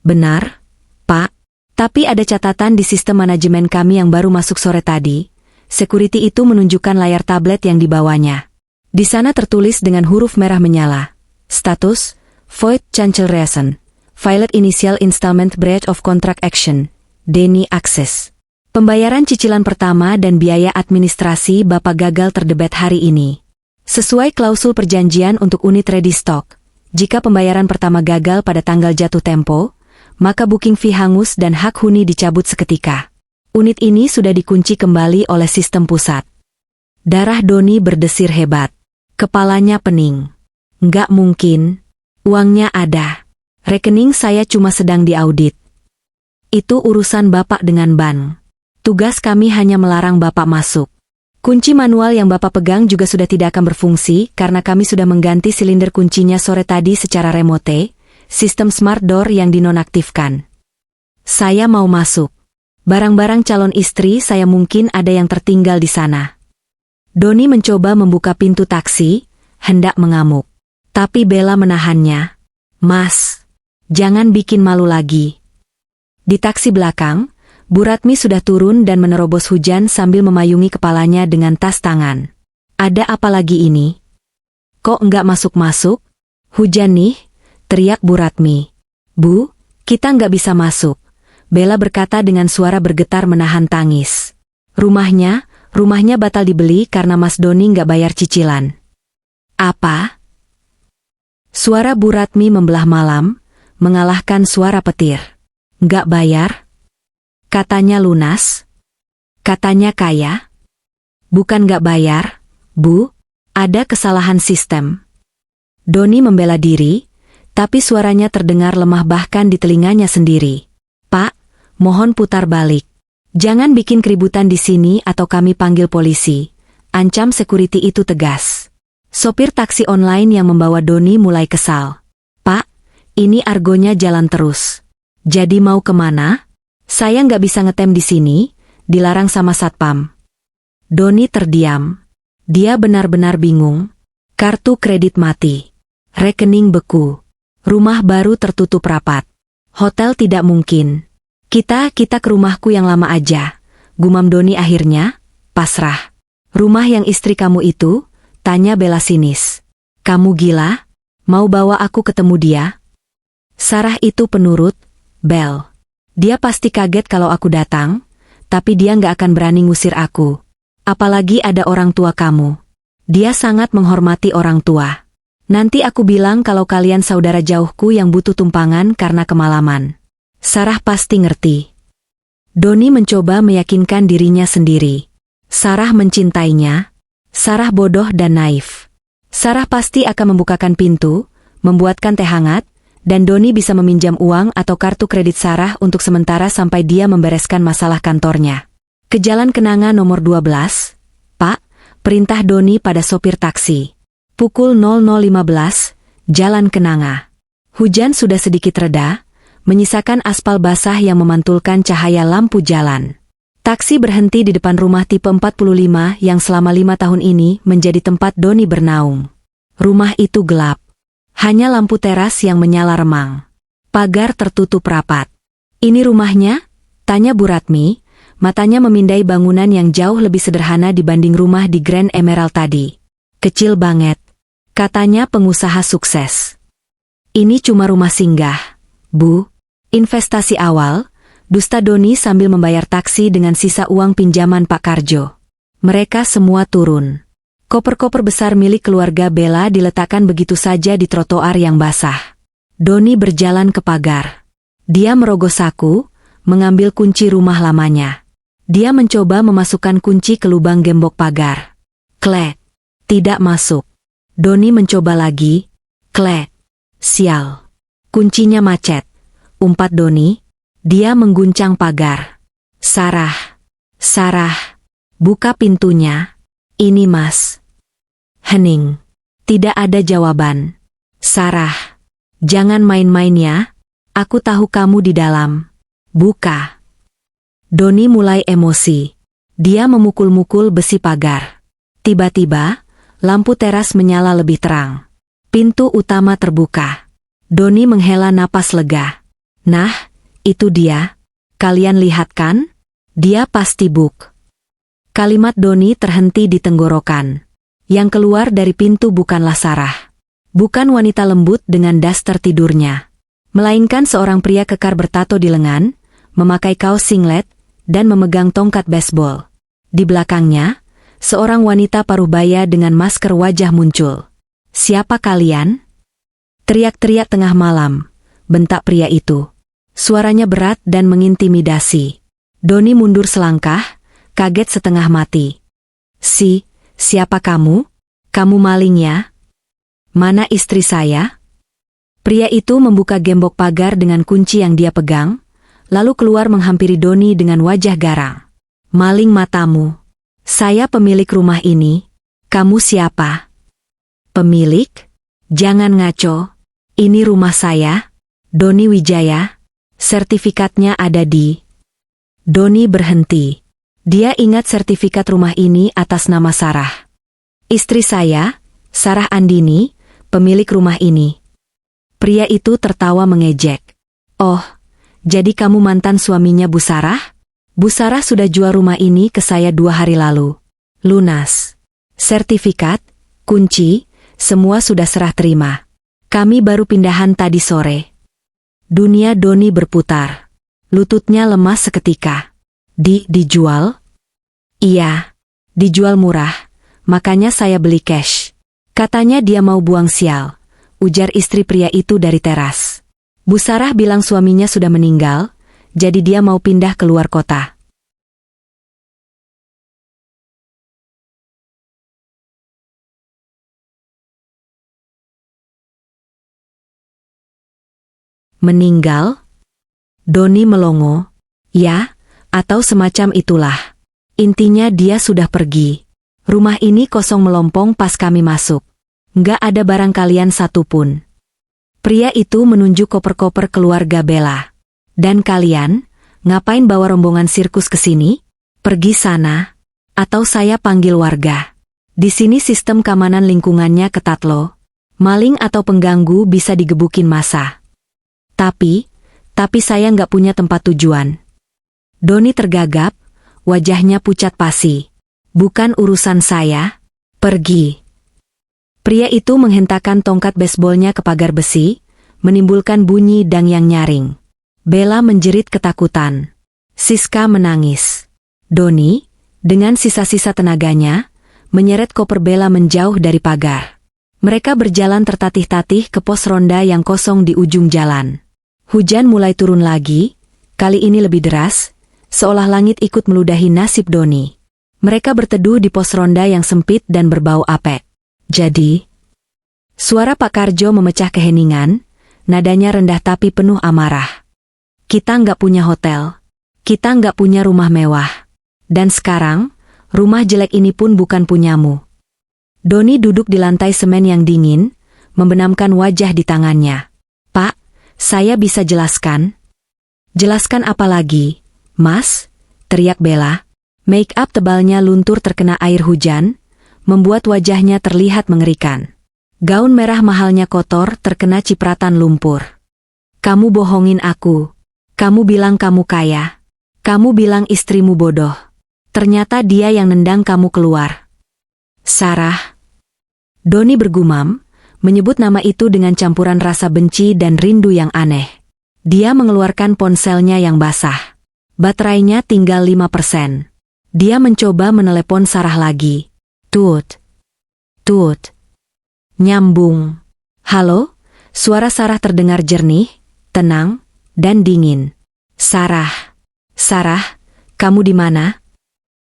Benar, Pak. Tapi ada catatan di sistem manajemen kami yang baru masuk sore tadi. Security itu menunjukkan layar tablet yang dibawanya. Di sana tertulis dengan huruf merah menyala. Status, Void Cancellation. Filed Initial Installment Breach of Contract Action. Deni Access. Pembayaran cicilan pertama dan biaya administrasi Bapak gagal terdebet hari ini. Sesuai klausul perjanjian untuk unit ready stock, jika pembayaran pertama gagal pada tanggal jatuh tempo, maka booking fee hangus dan hak huni dicabut seketika. Unit ini sudah dikunci kembali oleh sistem pusat. Darah Doni berdesir hebat. Kepalanya pening. Nggak mungkin. Uangnya ada. Rekening saya cuma sedang diaudit. Itu urusan Bapak dengan bank. Tugas kami hanya melarang Bapak masuk. Kunci manual yang Bapak pegang juga sudah tidak akan berfungsi karena kami sudah mengganti silinder kuncinya sore tadi secara remote. Sistem smart door yang dinonaktifkan. Saya mau masuk. Barang-barang calon istri saya mungkin ada yang tertinggal di sana. Doni mencoba membuka pintu taksi, hendak mengamuk. Tapi Bella menahannya. Mas, jangan bikin malu lagi. Di taksi belakang, Bu Ratmi sudah turun dan menerobos hujan sambil memayungi kepalanya dengan tas tangan. Ada apa lagi ini? Kok enggak masuk-masuk? Hujan nih? Teriak Bu Ratmi. Bu, kita nggak bisa masuk. Bella berkata dengan suara bergetar menahan tangis. Rumahnya batal dibeli karena Mas Doni nggak bayar cicilan. Apa? Suara Bu Ratmi membelah malam, mengalahkan suara petir. Nggak bayar? Katanya lunas? Katanya kaya? Bukan nggak bayar, Bu. Ada kesalahan sistem. Doni membela diri, tapi suaranya terdengar lemah bahkan di telinganya sendiri. Pak, mohon putar balik. Jangan bikin keributan di sini atau kami panggil polisi. Ancam security itu tegas. Sopir taksi online yang membawa Doni mulai kesal. Pak, ini argonya jalan terus. Jadi mau kemana? Saya nggak bisa ngetem di sini, dilarang sama satpam. Doni terdiam. Dia benar-benar bingung. Kartu kredit mati. Rekening beku. Rumah baru tertutup rapat. Hotel tidak mungkin. Kita ke rumahku yang lama aja. Gumam Doni akhirnya, pasrah. Rumah yang istri kamu itu? Tanya Bella sinis. Kamu gila? Mau bawa aku ketemu dia? Sarah itu penurut, Bel. Dia pasti kaget kalau aku datang, tapi dia nggak akan berani ngusir aku. Apalagi ada orang tua kamu. Dia sangat menghormati orang tua. Nanti aku bilang kalau kalian saudara jauhku yang butuh tumpangan karena kemalaman. Sarah pasti ngerti. Doni mencoba meyakinkan dirinya sendiri. Sarah mencintainya. Sarah bodoh dan naif. Sarah pasti akan membukakan pintu, membuatkan teh hangat, dan Doni bisa meminjam uang atau kartu kredit Sarah untuk sementara sampai dia membereskan masalah kantornya. Ke Jalan Kenanga nomor 12, Pak, perintah Doni pada sopir taksi. Pukul 00.15, Jalan Kenanga. Hujan sudah sedikit reda, menyisakan aspal basah yang memantulkan cahaya lampu jalan. Taksi berhenti di depan rumah tipe 45 yang selama 5 tahun ini menjadi tempat Doni bernaung. Rumah itu gelap. Hanya lampu teras yang menyala remang. Pagar tertutup rapat. Ini rumahnya? Tanya Bu Ratmi, matanya memindai bangunan yang jauh lebih sederhana dibanding rumah di Grand Emerald tadi. Kecil banget. Katanya pengusaha sukses. Ini cuma rumah singgah, Bu. Investasi awal, dusta Doni sambil membayar taksi dengan sisa uang pinjaman Pak Karjo. Mereka semua turun. Koper-koper besar milik keluarga Bella diletakkan begitu saja di trotoar yang basah. Doni berjalan ke pagar. Dia merogoh saku, mengambil kunci rumah lamanya. Dia mencoba memasukkan kunci ke lubang gembok pagar. Klek. Tidak masuk. Doni mencoba lagi. Klek. Sial. Kuncinya macet. Umpat Doni. Dia mengguncang pagar. Sarah. Buka pintunya. Ini Mas. Hening. Tidak ada jawaban. Sarah. Jangan main-main ya. Aku tahu kamu di dalam. Buka. Doni mulai emosi. Dia memukul-mukul besi pagar. Tiba-tiba, lampu teras menyala lebih terang. Pintu utama terbuka. Doni menghela napas lega. Nah, itu dia. Kalian lihat kan? Dia pasti buk. Kalimat Doni terhenti di tenggorokan. Yang keluar dari pintu bukanlah Sarah. Bukan wanita lembut dengan daster tidurnya. Melainkan seorang pria kekar bertato di lengan, memakai kaos singlet, dan memegang tongkat baseball. Di belakangnya, seorang wanita paruh-baya dengan masker wajah muncul. "Siapa kalian?" Teriak-teriak tengah malam, bentak pria itu. Suaranya berat dan mengintimidasi. Doni mundur selangkah, kaget setengah mati. Siapa kamu? Kamu maling ya? Mana istri saya?" Pria itu membuka gembok pagar dengan kunci yang dia pegang, lalu keluar menghampiri Doni dengan wajah garang. "Maling matamu. Saya pemilik rumah ini. Kamu siapa?" "Pemilik? Jangan ngaco. Ini rumah saya, Doni Wijaya. Sertifikatnya ada di..." Doni berhenti. Dia ingat sertifikat rumah ini atas nama Sarah. "Istri saya, Sarah Andini, pemilik rumah ini." Pria itu tertawa mengejek. "Oh, jadi kamu mantan suaminya Bu Sarah? Bu Sarah sudah jual rumah ini ke saya 2 hari lalu. Lunas. Sertifikat, kunci, semua sudah serah terima. Kami baru pindahan tadi sore." Dunia Doni berputar. Lututnya lemas seketika. Dijual? "Iya, dijual murah, makanya saya beli cash." "Katanya dia mau buang sial," ujar istri pria itu dari teras. "Bu Sarah bilang suaminya sudah meninggal, jadi dia mau pindah ke luar kota." "Meninggal?" Doni melongo. "Ya, atau semacam itulah. Intinya dia sudah pergi. Rumah ini kosong melompong pas kami masuk. Nggak ada barang kalian satupun." Pria itu menunjuk koper-koper keluarga Bella. "Dan kalian, ngapain bawa rombongan sirkus ke sini? Pergi sana. Atau saya panggil warga. Di sini sistem keamanan lingkungannya ketat loh. Maling atau pengganggu bisa digebukin massa." Tapi saya nggak punya tempat tujuan." Doni tergagap, wajahnya pucat pasi. "Bukan urusan saya. Pergi." Pria itu menghentakkan tongkat baseballnya ke pagar besi, menimbulkan bunyi dang yang nyaring. Bella menjerit ketakutan. Siska menangis. Doni, dengan sisa-sisa tenaganya, menyeret koper Bella menjauh dari pagar. Mereka berjalan tertatih-tatih ke pos ronda yang kosong di ujung jalan. Hujan mulai turun lagi, kali ini lebih deras, seolah langit ikut meludahi nasib Doni. Mereka berteduh di pos ronda yang sempit dan berbau apek. "Jadi?" Suara Pak Karjo memecah keheningan, nadanya rendah tapi penuh amarah. "Kita nggak punya hotel. Kita nggak punya rumah mewah. Dan sekarang, rumah jelek ini pun bukan punyamu." Doni duduk di lantai semen yang dingin, membenamkan wajah di tangannya. "Pak, saya bisa jelaskan." "Jelaskan apa lagi, Mas?" teriak Bella. Make up tebalnya luntur terkena air hujan, membuat wajahnya terlihat mengerikan. Gaun merah mahalnya kotor terkena cipratan lumpur. "Kamu bohongin aku. Kamu bilang kamu kaya. Kamu bilang istrimu bodoh. Ternyata dia yang nendang kamu keluar." "Sarah." Doni bergumam, menyebut nama itu dengan campuran rasa benci dan rindu yang aneh. Dia mengeluarkan ponselnya yang basah. Baterainya tinggal 5%. Dia mencoba menelepon Sarah lagi. Tut. Nyambung. "Halo?" Suara Sarah terdengar jernih, tenang, dan dingin. Sarah, kamu di mana?"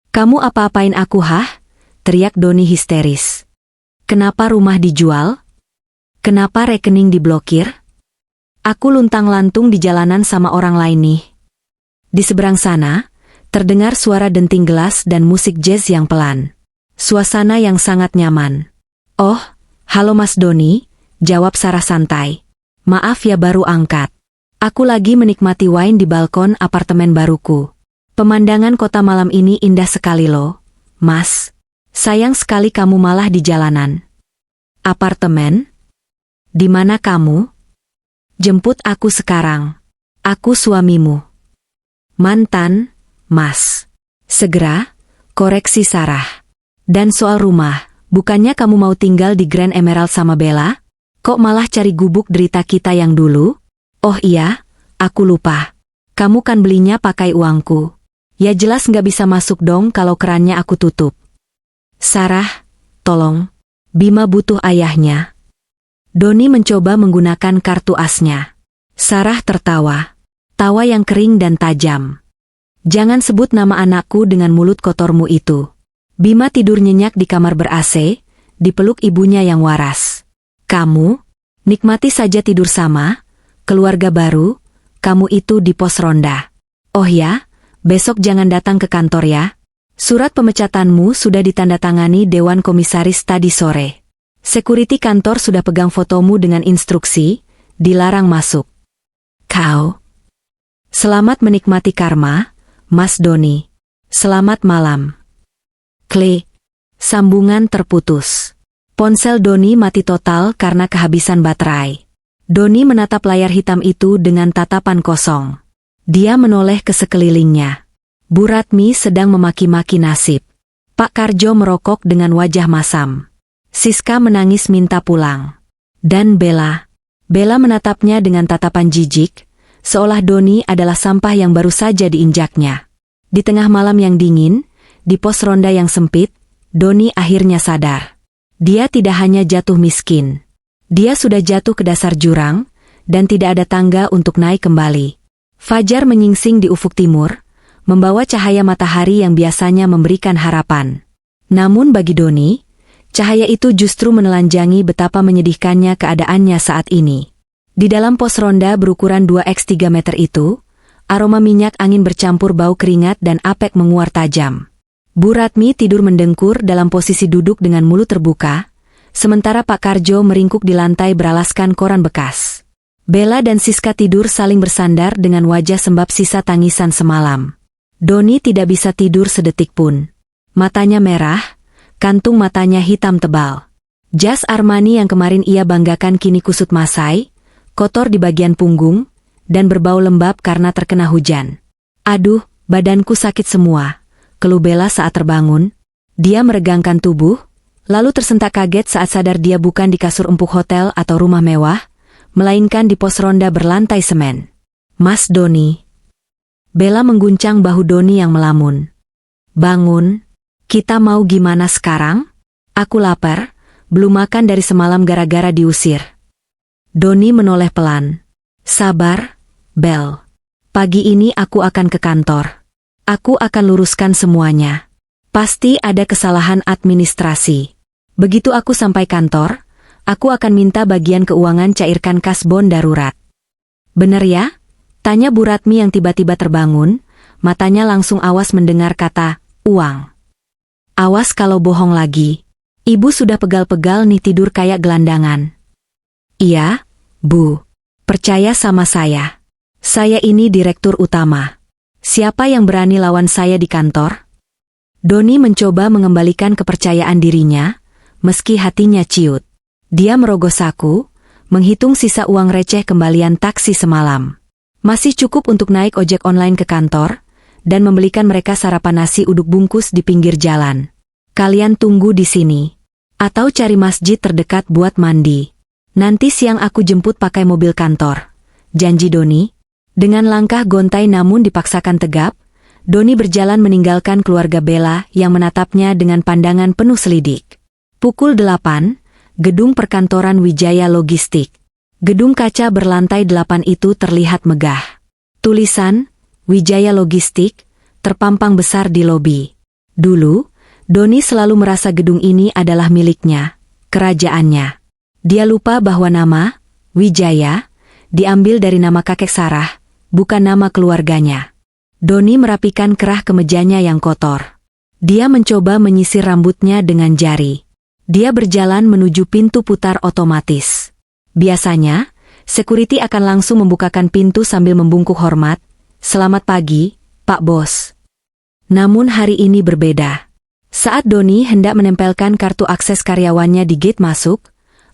"Kamu apa-apain aku, hah?" teriak Doni histeris. "Kenapa rumah dijual? Kenapa rekening diblokir? Aku luntang-lantung di jalanan sama orang lain nih." Di seberang sana, terdengar suara denting gelas dan musik jazz yang pelan. Suasana yang sangat nyaman. "Oh, halo Mas Doni," jawab Sarah santai. "Maaf ya baru angkat. Aku lagi menikmati wine di balkon apartemen baruku. Pemandangan kota malam ini indah sekali loh, Mas. Sayang sekali kamu malah di jalanan." "Apartemen? Di mana kamu?" "Jemput aku sekarang. Aku suamimu." Mantan, Mas. Segera, koreksi Sarah. Dan soal rumah, bukannya kamu mau tinggal di Grand Emerald sama Bella? Kok malah cari gubuk derita kita yang dulu? Oh iya, aku lupa. Kamu kan belinya pakai uangku. Ya jelas nggak bisa masuk dong kalau kerannya aku tutup. Sarah, tolong. Bima butuh ayahnya. Doni mencoba menggunakan kartu asnya. Sarah tertawa. Tawa yang kering dan tajam. Jangan sebut nama anakku dengan mulut kotormu itu. Bima tidur nyenyak di kamar ber-AC, dipeluk ibunya yang waras. Kamu, nikmati saja tidur sama, keluarga baru, kamu itu di pos ronda. Oh ya, besok jangan datang ke kantor ya. Surat pemecatanmu sudah ditandatangani Dewan Komisaris tadi sore. Security kantor sudah pegang fotomu dengan instruksi, dilarang masuk. Kau. Selamat menikmati karma, Mas Doni. Selamat malam. Klik. Sambungan terputus. Ponsel Doni mati total karena kehabisan baterai. Doni menatap layar hitam itu dengan tatapan kosong. Dia menoleh ke sekelilingnya. Bu Ratmi sedang memaki-maki nasib. Pak Karjo merokok dengan wajah masam. Siska menangis minta pulang. Dan Bella. Bella menatapnya dengan tatapan jijik, seolah Doni adalah sampah yang baru saja diinjaknya. Di tengah malam yang dingin, di pos ronda yang sempit, Doni akhirnya sadar. Dia tidak hanya jatuh miskin. Dia sudah jatuh ke dasar jurang, dan tidak ada tangga untuk naik kembali. Fajar menyingsing di ufuk timur, membawa cahaya matahari yang biasanya memberikan harapan. Namun bagi Doni, cahaya itu justru menelanjangi betapa menyedihkannya keadaannya saat ini. Di dalam pos ronda berukuran 2x3 meter itu, aroma minyak angin bercampur bau keringat dan apek menguar tajam. Bu Ratmi tidur mendengkur dalam posisi duduk dengan mulut terbuka, sementara Pak Karjo meringkuk di lantai beralaskan koran bekas. Bella dan Siska tidur saling bersandar dengan wajah sembab sisa tangisan semalam. Doni tidak bisa tidur sedetik pun. Matanya merah, kantung matanya hitam tebal. Jas Armani yang kemarin ia banggakan kini kusut masai, kotor di bagian punggung, dan berbau lembab karena terkena hujan. Aduh, badanku sakit semua, keluh Bella saat terbangun. Dia meregangkan tubuh, lalu tersentak kaget saat sadar dia bukan di kasur empuk hotel atau rumah mewah, melainkan di pos ronda berlantai semen. Mas Doni. Bella mengguncang bahu Doni yang melamun. Bangun, kita mau gimana sekarang? Aku lapar, belum makan dari semalam gara-gara diusir. Doni menoleh pelan. Sabar, Bel. Pagi ini aku akan ke kantor. Aku akan luruskan semuanya. Pasti ada kesalahan administrasi. Begitu aku sampai kantor, aku akan minta bagian keuangan cairkan kas bon darurat. Bener ya? Tanya Bu Ratmi yang tiba-tiba terbangun, matanya langsung awas mendengar kata, uang. Awas kalau bohong lagi. Ibu sudah pegal-pegal nih tidur kayak gelandangan. Iya, Bu. Percaya sama saya. Saya ini direktur utama. Siapa yang berani lawan saya di kantor? Doni mencoba mengembalikan kepercayaan dirinya, meski hatinya ciut. Dia merogoh saku, menghitung sisa uang receh kembalian taksi semalam. Masih cukup untuk naik ojek online ke kantor, dan membelikan mereka sarapan nasi uduk bungkus di pinggir jalan. Kalian tunggu di sini. Atau cari masjid terdekat buat mandi. Nanti siang aku jemput pakai mobil kantor. Janji Doni. Dengan langkah gontai namun dipaksakan tegap, Doni berjalan meninggalkan keluarga Bella yang menatapnya dengan pandangan penuh selidik. Pukul 8, gedung perkantoran Wijaya Logistik. Gedung kaca berlantai 8 itu terlihat megah. Tulisan, Wijaya Logistik, terpampang besar di lobi. Dulu, Doni selalu merasa gedung ini adalah miliknya, kerajaannya. Dia lupa bahwa nama, Wijaya, diambil dari nama kakek Sarah, bukan nama keluarganya. Doni merapikan kerah kemejanya yang kotor. Dia mencoba menyisir rambutnya dengan jari. Dia berjalan menuju pintu putar otomatis. Biasanya, security akan langsung membukakan pintu sambil membungkuk hormat. Selamat pagi, Pak Bos. Namun hari ini berbeda. Saat Doni hendak menempelkan kartu akses karyawannya di gate masuk,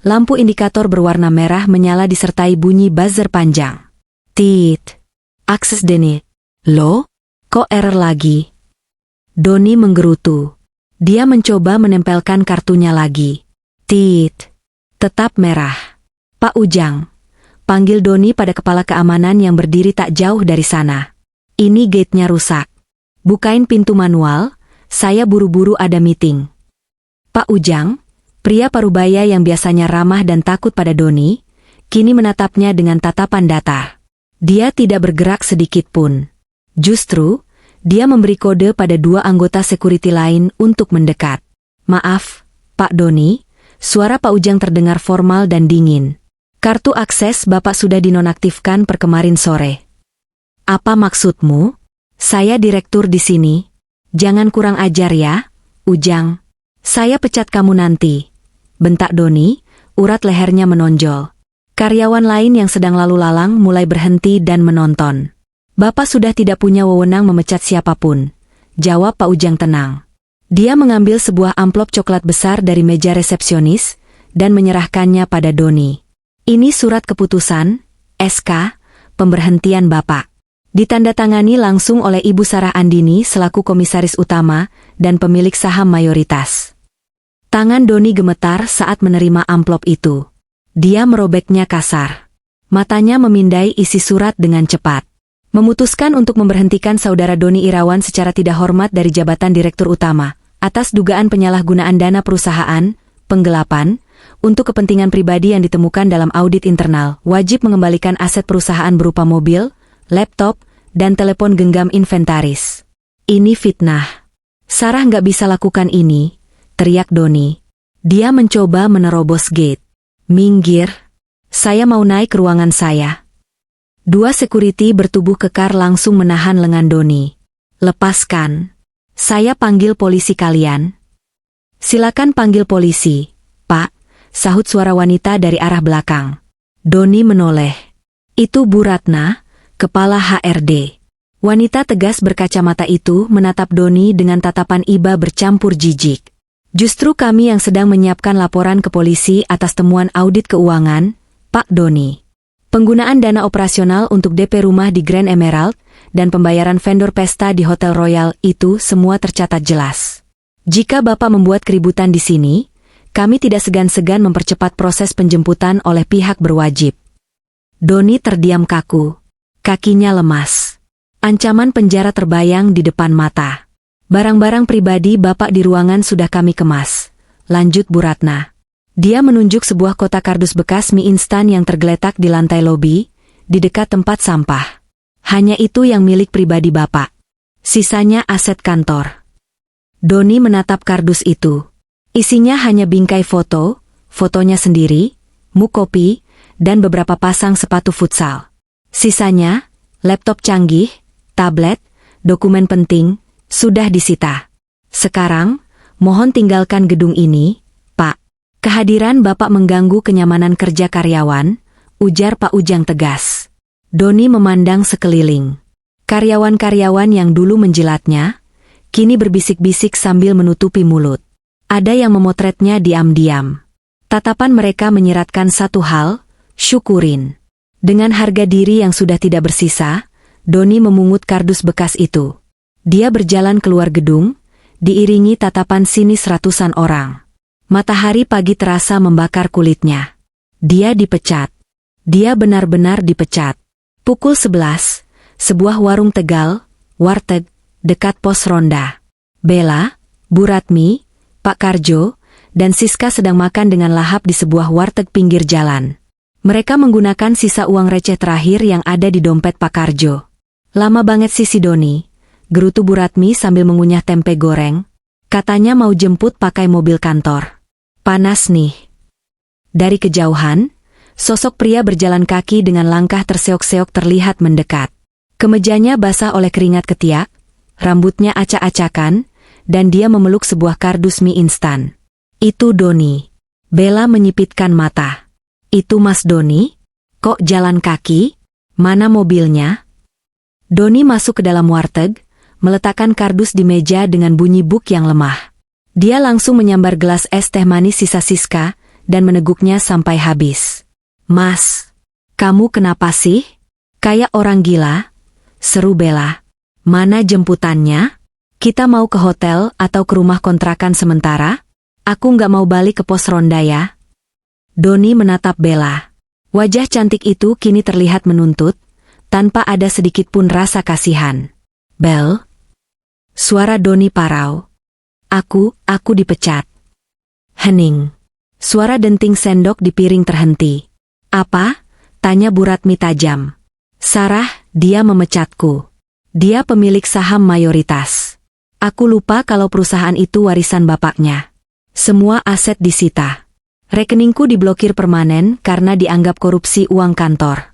lampu indikator berwarna merah menyala disertai bunyi buzzer panjang. Tit. Akses denied. Lo? Kok error lagi? Doni menggerutu. Dia mencoba menempelkan kartunya lagi. Tit. Tetap merah. Pak Ujang. Panggil Doni pada kepala keamanan yang berdiri tak jauh dari sana. Ini gate-nya rusak. Bukain pintu manual, saya buru-buru ada meeting. Pak Ujang, pria parubaya yang biasanya ramah dan takut pada Doni, kini menatapnya dengan tatapan datar. Dia tidak bergerak sedikit pun. Justru, dia memberi kode pada dua anggota security lain untuk mendekat. Maaf, Pak Doni, suara Pak Ujang terdengar formal dan dingin. Kartu akses Bapak sudah dinonaktifkan per kemarin sore. Apa maksudmu? Saya direktur di sini. Jangan kurang ajar ya, Ujang. Saya pecat kamu nanti. Bentak Doni, urat lehernya menonjol. Karyawan lain yang sedang lalu lalang mulai berhenti dan menonton. Bapak sudah tidak punya wewenang memecat siapapun. Jawab Pak Ujang tenang. Dia mengambil sebuah amplop coklat besar dari meja resepsionis dan menyerahkannya pada Doni. Ini surat keputusan, SK, pemberhentian Bapak. Ditandatangani langsung oleh Ibu Sarah Andini selaku komisaris utama dan pemilik saham mayoritas. Tangan Doni gemetar saat menerima amplop itu. Dia merobeknya kasar. Matanya memindai isi surat dengan cepat. Memutuskan untuk memberhentikan saudara Doni Irawan secara tidak hormat dari jabatan direktur utama, atas dugaan penyalahgunaan dana perusahaan, penggelapan, untuk kepentingan pribadi yang ditemukan dalam audit internal, wajib mengembalikan aset perusahaan berupa mobil, laptop, dan telepon genggam inventaris. Ini fitnah. Sarah nggak bisa lakukan ini, teriak Doni. Dia mencoba menerobos gate. Minggir. Saya mau naik ke ruangan saya. Dua security bertubuh kekar langsung menahan lengan Doni. Lepaskan. Saya panggil polisi kalian. Silakan panggil polisi, Pak, sahut suara wanita dari arah belakang. Doni menoleh. Itu Bu Ratna, kepala HRD. Wanita tegas berkacamata itu menatap Doni dengan tatapan iba bercampur jijik. Justru kami yang sedang menyiapkan laporan ke polisi atas temuan audit keuangan, Pak Doni. Penggunaan dana operasional untuk DP rumah di Grand Emerald dan pembayaran vendor pesta di Hotel Royal itu semua tercatat jelas. Jika Bapak membuat keributan di sini, kami tidak segan-segan mempercepat proses penjemputan oleh pihak berwajib. Doni terdiam kaku. Kakinya lemas. Ancaman penjara terbayang di depan mata. Barang-barang pribadi Bapak di ruangan sudah kami kemas. Lanjut Bu Ratna. Dia menunjuk sebuah kotak kardus bekas mie instan yang tergeletak di lantai lobi, di dekat tempat sampah. Hanya itu yang milik pribadi Bapak. Sisanya aset kantor. Doni menatap kardus itu. Isinya hanya bingkai foto, fotonya sendiri, muk kopi, dan beberapa pasang sepatu futsal. Sisanya, laptop canggih, tablet, dokumen penting, sudah disita. Sekarang, mohon tinggalkan gedung ini, Pak. Kehadiran Bapak mengganggu kenyamanan kerja karyawan, ujar Pak Ujang tegas. Doni memandang sekeliling. Karyawan-karyawan yang dulu menjilatnya, kini berbisik-bisik sambil menutupi mulut. Ada yang memotretnya diam-diam. Tatapan mereka menyiratkan satu hal, syukurin. Dengan harga diri yang sudah tidak bersisa, Doni memungut kardus bekas itu. Dia berjalan keluar gedung, diiringi tatapan sinis ratusan orang. Matahari pagi terasa membakar kulitnya. Dia dipecat. Dia benar-benar dipecat. Pukul 11, sebuah warung Tegal, warteg, dekat pos ronda. Bella, Bu Ratmi, Pak Karjo, dan Siska sedang makan dengan lahap di sebuah warteg pinggir jalan. Mereka menggunakan sisa uang receh terakhir yang ada di dompet Pak Karjo. Lama banget sih si Doni, gerutu Bu Ratmi sambil mengunyah tempe goreng. Katanya mau jemput pakai mobil kantor. Panas nih. Dari kejauhan, sosok pria berjalan kaki dengan langkah terseok-seok terlihat mendekat. Kemejanya basah oleh keringat ketiak, rambutnya acak-acakan, dan dia memeluk sebuah kardus mie instan. Itu Doni. Bella menyipitkan mata. Itu Mas Doni? Kok jalan kaki? Mana mobilnya? Doni masuk ke dalam warteg, meletakkan kardus di meja dengan bunyi buk yang lemah. Dia langsung menyambar gelas es teh manis sisa Siska, dan meneguknya sampai habis. Mas, kamu kenapa sih? Kayak orang gila? Seru Bella. Mana jemputannya? Kita mau ke hotel atau ke rumah kontrakan sementara? Aku nggak mau balik ke pos ronda ya. Doni menatap Bella. Wajah cantik itu kini terlihat menuntut, tanpa ada sedikit pun rasa kasihan. Bel? Suara Doni parau. Aku dipecat. Hening. Suara denting sendok di piring terhenti. Apa? Tanya Bu Ratmi tajam. Sarah, dia memecatku. Dia pemilik saham mayoritas. Aku lupa kalau perusahaan itu warisan bapaknya. Semua aset disita. Rekeningku diblokir permanen karena dianggap korupsi uang kantor.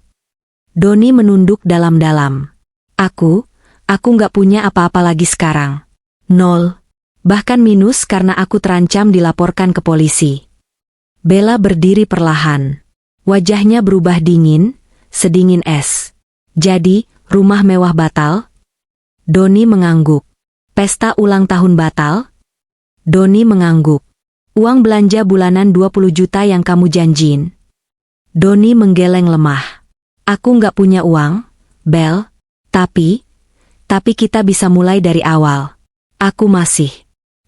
Doni menunduk dalam-dalam. Aku nggak punya apa-apa lagi sekarang. Nol. Bahkan minus karena aku terancam dilaporkan ke polisi. Bella berdiri perlahan. Wajahnya berubah dingin, sedingin es. Jadi, rumah mewah batal? Doni mengangguk. Pesta ulang tahun batal? Doni mengangguk. Uang belanja bulanan 20 juta yang kamu janjiin. Doni menggeleng lemah. Aku nggak punya uang, Bel. Tapi kita bisa mulai dari awal. Aku masih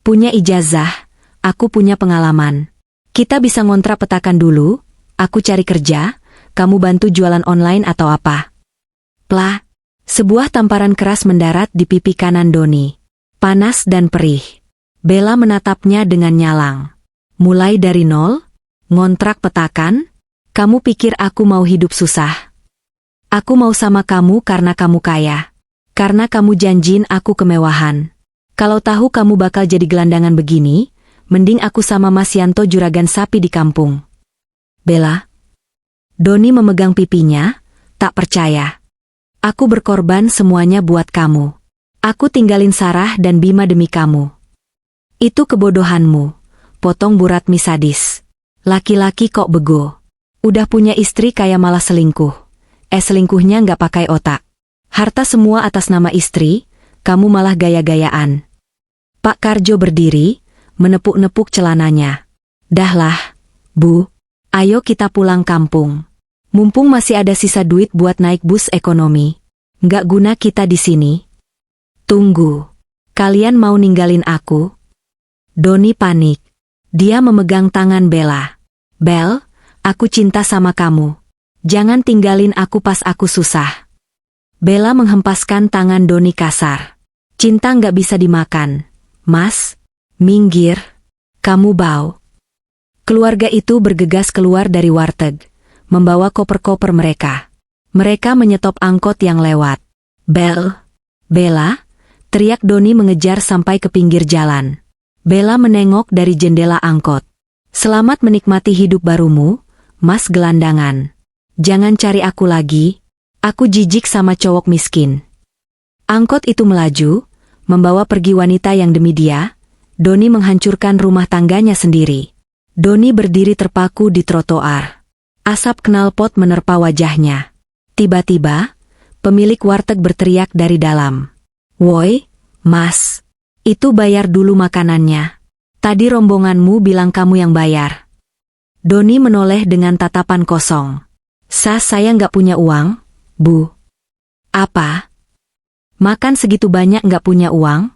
punya ijazah, aku punya pengalaman. Kita bisa ngontrak petakan dulu, aku cari kerja, kamu bantu jualan online atau apa. Plah, sebuah tamparan keras mendarat di pipi kanan Doni. Panas dan perih. Bella menatapnya dengan nyalang. Mulai dari nol? Ngontrak petakan? Kamu pikir aku mau hidup susah? Aku mau sama kamu karena kamu kaya. Karena kamu janjiin aku kemewahan. Kalau tahu kamu bakal jadi gelandangan begini, mending aku sama Mas Yanto juragan sapi di kampung. Bella? Doni memegang pipinya, tak percaya. Aku berkorban semuanya buat kamu. Aku tinggalin Sarah dan Bima demi kamu. Itu kebodohanmu, potong Bu Ratmi sadis. Laki-laki kok bego. Udah punya istri kayak malah selingkuh. Selingkuhnya nggak pakai otak. Harta semua atas nama istri, kamu malah gaya-gayaan. Pak Karjo berdiri, menepuk-nepuk celananya. Dahlah, Bu, ayo kita pulang kampung. Mumpung masih ada sisa duit buat naik bus ekonomi. Nggak guna kita di sini. Tunggu, kalian mau ninggalin aku? Doni panik. Dia memegang tangan Bella. Bel, aku cinta sama kamu. Jangan tinggalin aku pas aku susah. Bella menghempaskan tangan Doni kasar. Cinta nggak bisa dimakan. Mas, minggir. Kamu bau. Keluarga itu bergegas keluar dari warteg, membawa koper-koper mereka. Mereka menyetop angkot yang lewat. Bella, teriak Doni mengejar sampai ke pinggir jalan. Bella menengok dari jendela angkot. Selamat menikmati hidup barumu, Mas gelandangan. Jangan cari aku lagi, aku jijik sama cowok miskin. Angkot itu melaju, membawa pergi wanita yang demi dia. Doni menghancurkan rumah tangganya sendiri. Doni berdiri terpaku di trotoar. Asap knalpot menerpa wajahnya. Tiba-tiba, pemilik warteg berteriak dari dalam. Woi, Mas, itu bayar dulu makanannya. Tadi rombonganmu bilang kamu yang bayar. Doni menoleh dengan tatapan kosong. Saya nggak punya uang, Bu. Apa? Makan segitu banyak nggak punya uang?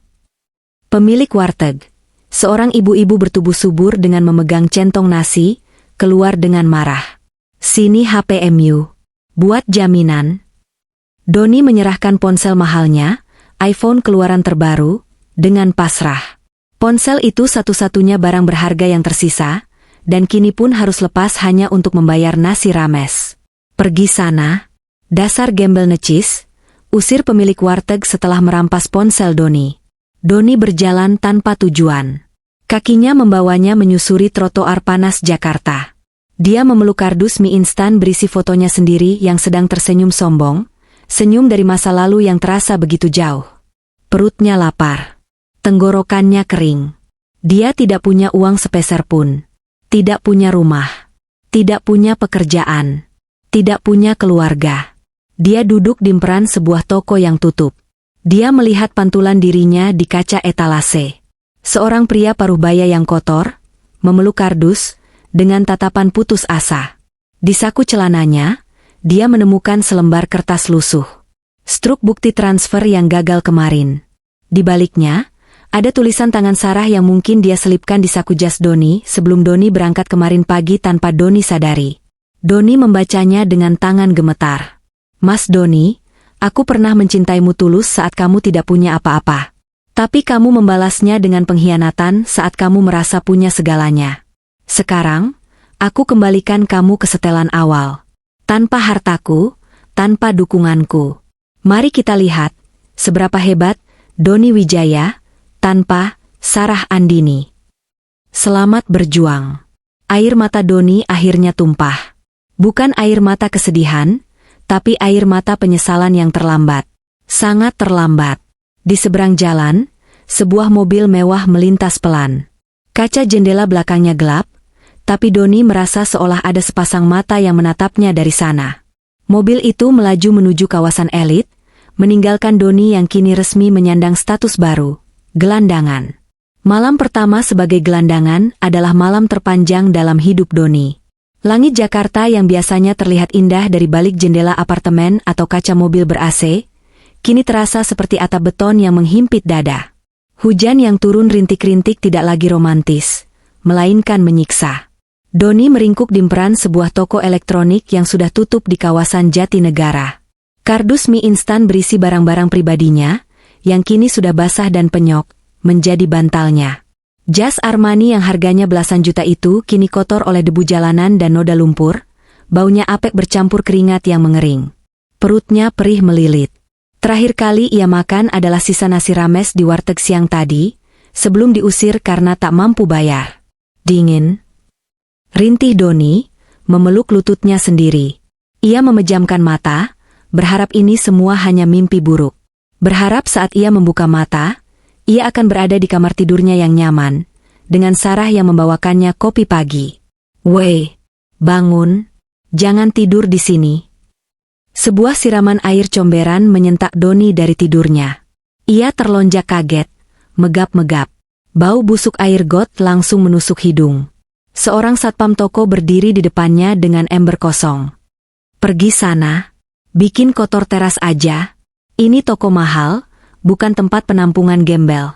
Pemilik warteg, seorang ibu-ibu bertubuh subur dengan memegang centong nasi, keluar dengan marah. Sini HPMU. Buat jaminan. Doni menyerahkan ponsel mahalnya, iPhone keluaran terbaru, dengan pasrah. Ponsel itu satu-satunya barang berharga yang tersisa, dan kini pun harus lepas hanya untuk membayar nasi rames. Pergi sana. Dasar gembel necis, usir pemilik warteg setelah merampas ponsel Doni. Doni berjalan tanpa tujuan. Kakinya membawanya menyusuri trotoar panas Jakarta. Dia memeluk kardus mie instan berisi fotonya sendiri yang sedang tersenyum sombong, senyum dari masa lalu yang terasa begitu jauh. Perutnya lapar. Tenggorokannya kering. Dia tidak punya uang sepeser pun. Tidak punya rumah. Tidak punya pekerjaan. Tidak punya keluarga. Dia duduk di emperan sebuah toko yang tutup. Dia melihat pantulan dirinya di kaca etalase. Seorang pria paruh baya yang kotor, memeluk kardus, dengan tatapan putus asa. Di saku celananya, dia menemukan selembar kertas lusuh. Struk bukti transfer yang gagal kemarin. Di baliknya, ada tulisan tangan Sarah yang mungkin dia selipkan di saku jas Doni sebelum Doni berangkat kemarin pagi tanpa Doni sadari. Doni membacanya dengan tangan gemetar. Mas Doni, aku pernah mencintaimu tulus saat kamu tidak punya apa-apa. Tapi kamu membalasnya dengan pengkhianatan saat kamu merasa punya segalanya. Sekarang, aku kembalikan kamu ke setelan awal. Tanpa hartaku, tanpa dukunganku. Mari kita lihat, seberapa hebat Doni Wijaya, tanpa Sarah Andini. Selamat berjuang. Air mata Doni akhirnya tumpah. Bukan air mata kesedihan, tapi air mata penyesalan yang terlambat. Sangat terlambat. Di seberang jalan, sebuah mobil mewah melintas pelan. Kaca jendela belakangnya gelap, tapi Doni merasa seolah ada sepasang mata yang menatapnya dari sana. Mobil itu melaju menuju kawasan elit, meninggalkan Doni yang kini resmi menyandang status baru, gelandangan. Malam pertama sebagai gelandangan adalah malam terpanjang dalam hidup Doni. Langit Jakarta yang biasanya terlihat indah dari balik jendela apartemen atau kaca mobil ber-AC, kini terasa seperti atap beton yang menghimpit dada. Hujan yang turun rintik-rintik tidak lagi romantis, melainkan menyiksa. Doni meringkuk di emperan sebuah toko elektronik yang sudah tutup di kawasan Jatinegara. Kardus mie instan berisi barang-barang pribadinya, yang kini sudah basah dan penyok, menjadi bantalnya. Jas Armani yang harganya belasan juta itu kini kotor oleh debu jalanan dan noda lumpur, baunya apek bercampur keringat yang mengering. Perutnya perih melilit. Terakhir kali ia makan adalah sisa nasi rames di warteg siang tadi, sebelum diusir karena tak mampu bayar. Dingin. Rintih Doni, memeluk lututnya sendiri. Ia memejamkan mata, berharap ini semua hanya mimpi buruk. Berharap saat ia membuka mata, ia akan berada di kamar tidurnya yang nyaman, dengan Sarah yang membawakannya kopi pagi. Wei, bangun, jangan tidur di sini. Sebuah siraman air comberan menyentak Doni dari tidurnya. Ia terlonjak kaget, megap-megap. Bau busuk air got langsung menusuk hidung. Seorang satpam toko berdiri di depannya dengan ember kosong. Pergi sana, bikin kotor teras aja. Ini toko mahal, bukan tempat penampungan gembel.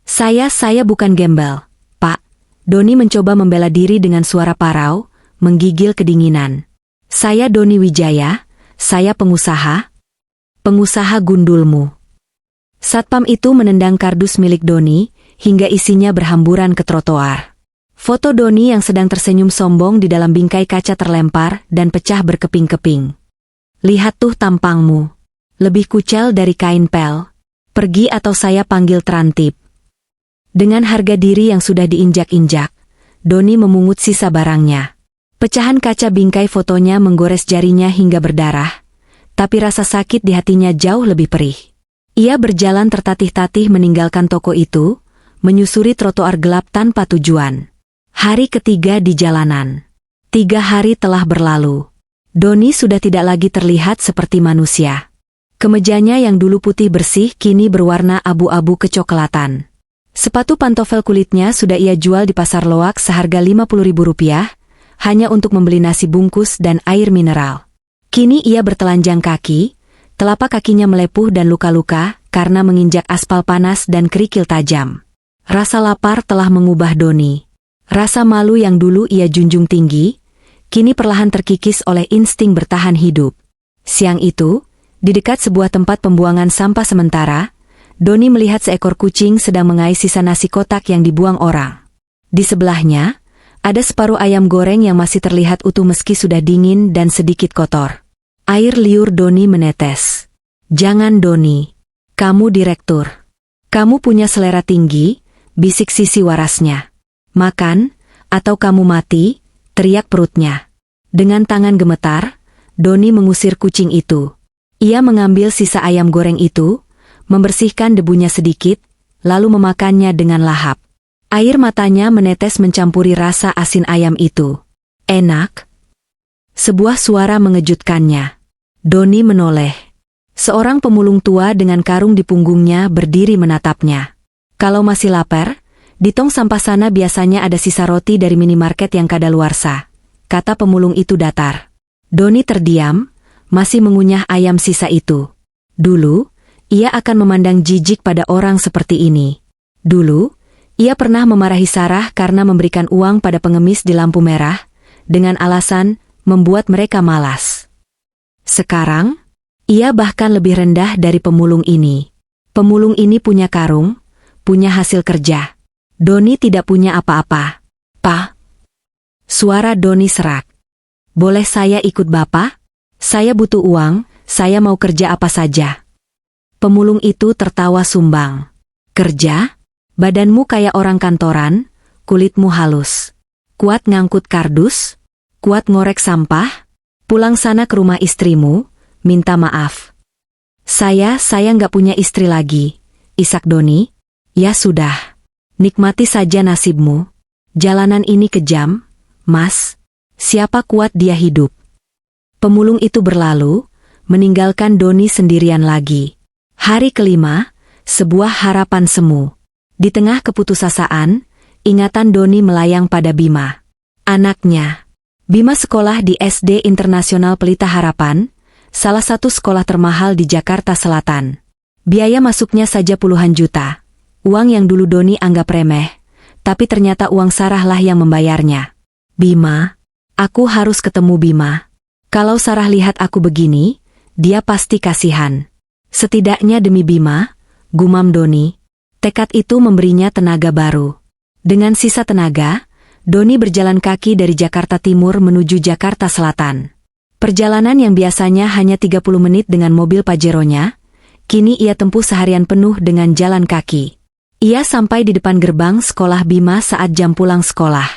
Saya bukan gembel, Pak. Doni mencoba membela diri dengan suara parau, menggigil kedinginan. Saya Doni Wijaya, saya pengusaha. Pengusaha gundulmu. Satpam itu menendang kardus milik Doni, hingga isinya berhamburan ke trotoar. Foto Doni yang sedang tersenyum sombong di dalam bingkai kaca terlempar dan pecah berkeping-keping. Lihat tuh tampangmu. Lebih kucel dari kain pel. Pergi atau saya panggil terantip. Dengan harga diri yang sudah diinjak-injak, Doni memungut sisa barangnya. Pecahan kaca bingkai fotonya menggores jarinya hingga berdarah, tapi rasa sakit di hatinya jauh lebih perih. Ia berjalan tertatih-tatih meninggalkan toko itu, menyusuri trotoar gelap tanpa tujuan. Hari ketiga di jalanan. 3 hari telah berlalu. Doni sudah tidak lagi terlihat seperti manusia. Kemejanya yang dulu putih bersih kini berwarna abu-abu kecoklatan. Sepatu pantofel kulitnya sudah ia jual di pasar loak seharga Rp50.000, hanya untuk membeli nasi bungkus dan air mineral. Kini ia bertelanjang kaki, telapak kakinya melepuh dan luka-luka karena menginjak aspal panas dan kerikil tajam. Rasa lapar telah mengubah Doni. Rasa malu yang dulu ia junjung tinggi, kini perlahan terkikis oleh insting bertahan hidup. Siang itu, di dekat sebuah tempat pembuangan sampah sementara, Doni melihat seekor kucing sedang mengais sisa nasi kotak yang dibuang orang. Di sebelahnya, ada separuh ayam goreng yang masih terlihat utuh meski sudah dingin dan sedikit kotor. Air liur Doni menetes. Jangan Doni, kamu direktur. Kamu punya selera tinggi, bisik sisi warasnya. Makan, atau kamu mati, teriak perutnya. Dengan tangan gemetar, Doni mengusir kucing itu. Ia mengambil sisa ayam goreng itu, membersihkan debunya sedikit, lalu memakannya dengan lahap. Air matanya menetes mencampuri rasa asin ayam itu. Enak? Sebuah suara mengejutkannya. Doni menoleh. Seorang pemulung tua dengan karung di punggungnya berdiri menatapnya. Kalau masih lapar, di tong sampah sana biasanya ada sisa roti dari minimarket yang kadaluarsa, kata pemulung itu datar. Doni terdiam, masih mengunyah ayam sisa itu. Dulu, ia akan memandang jijik pada orang seperti ini. Dulu, ia pernah memarahi Sarah karena memberikan uang pada pengemis di lampu merah, dengan alasan membuat mereka malas. Sekarang, ia bahkan lebih rendah dari pemulung ini. Pemulung ini punya karung, punya hasil kerja. Doni tidak punya apa-apa. "Pa." Suara Doni serak. "Boleh saya ikut Bapak? Saya butuh uang, saya mau kerja apa saja." Pemulung itu tertawa sumbang. "Kerja? Badanmu kayak orang kantoran, kulitmu halus. Kuat ngangkut kardus? Kuat ngorek sampah? Pulang sana ke rumah istrimu, minta maaf." Saya nggak punya istri lagi, isak Doni. "Ya sudah. Nikmati saja nasibmu. Jalanan ini kejam, Mas. Siapa kuat dia hidup." Pemulung itu berlalu, meninggalkan Doni sendirian lagi. Hari kelima, sebuah harapan semu. Di tengah keputusasaan, ingatan Doni melayang pada Bima. Anaknya. Bima sekolah di SD Internasional Pelita Harapan, salah satu sekolah termahal di Jakarta Selatan. Biaya masuknya saja puluhan juta. Uang yang dulu Doni anggap remeh, tapi ternyata uang Sarah lah yang membayarnya. "Bima, aku harus ketemu Bima. Kalau Sarah lihat aku begini, dia pasti kasihan. Setidaknya demi Bima," gumam Doni. Tekad itu memberinya tenaga baru. Dengan sisa tenaga, Doni berjalan kaki dari Jakarta Timur menuju Jakarta Selatan. Perjalanan yang biasanya hanya 30 menit dengan mobil Pajero-nya, kini ia tempuh seharian penuh dengan jalan kaki. Ia sampai di depan gerbang sekolah Bima saat jam pulang sekolah.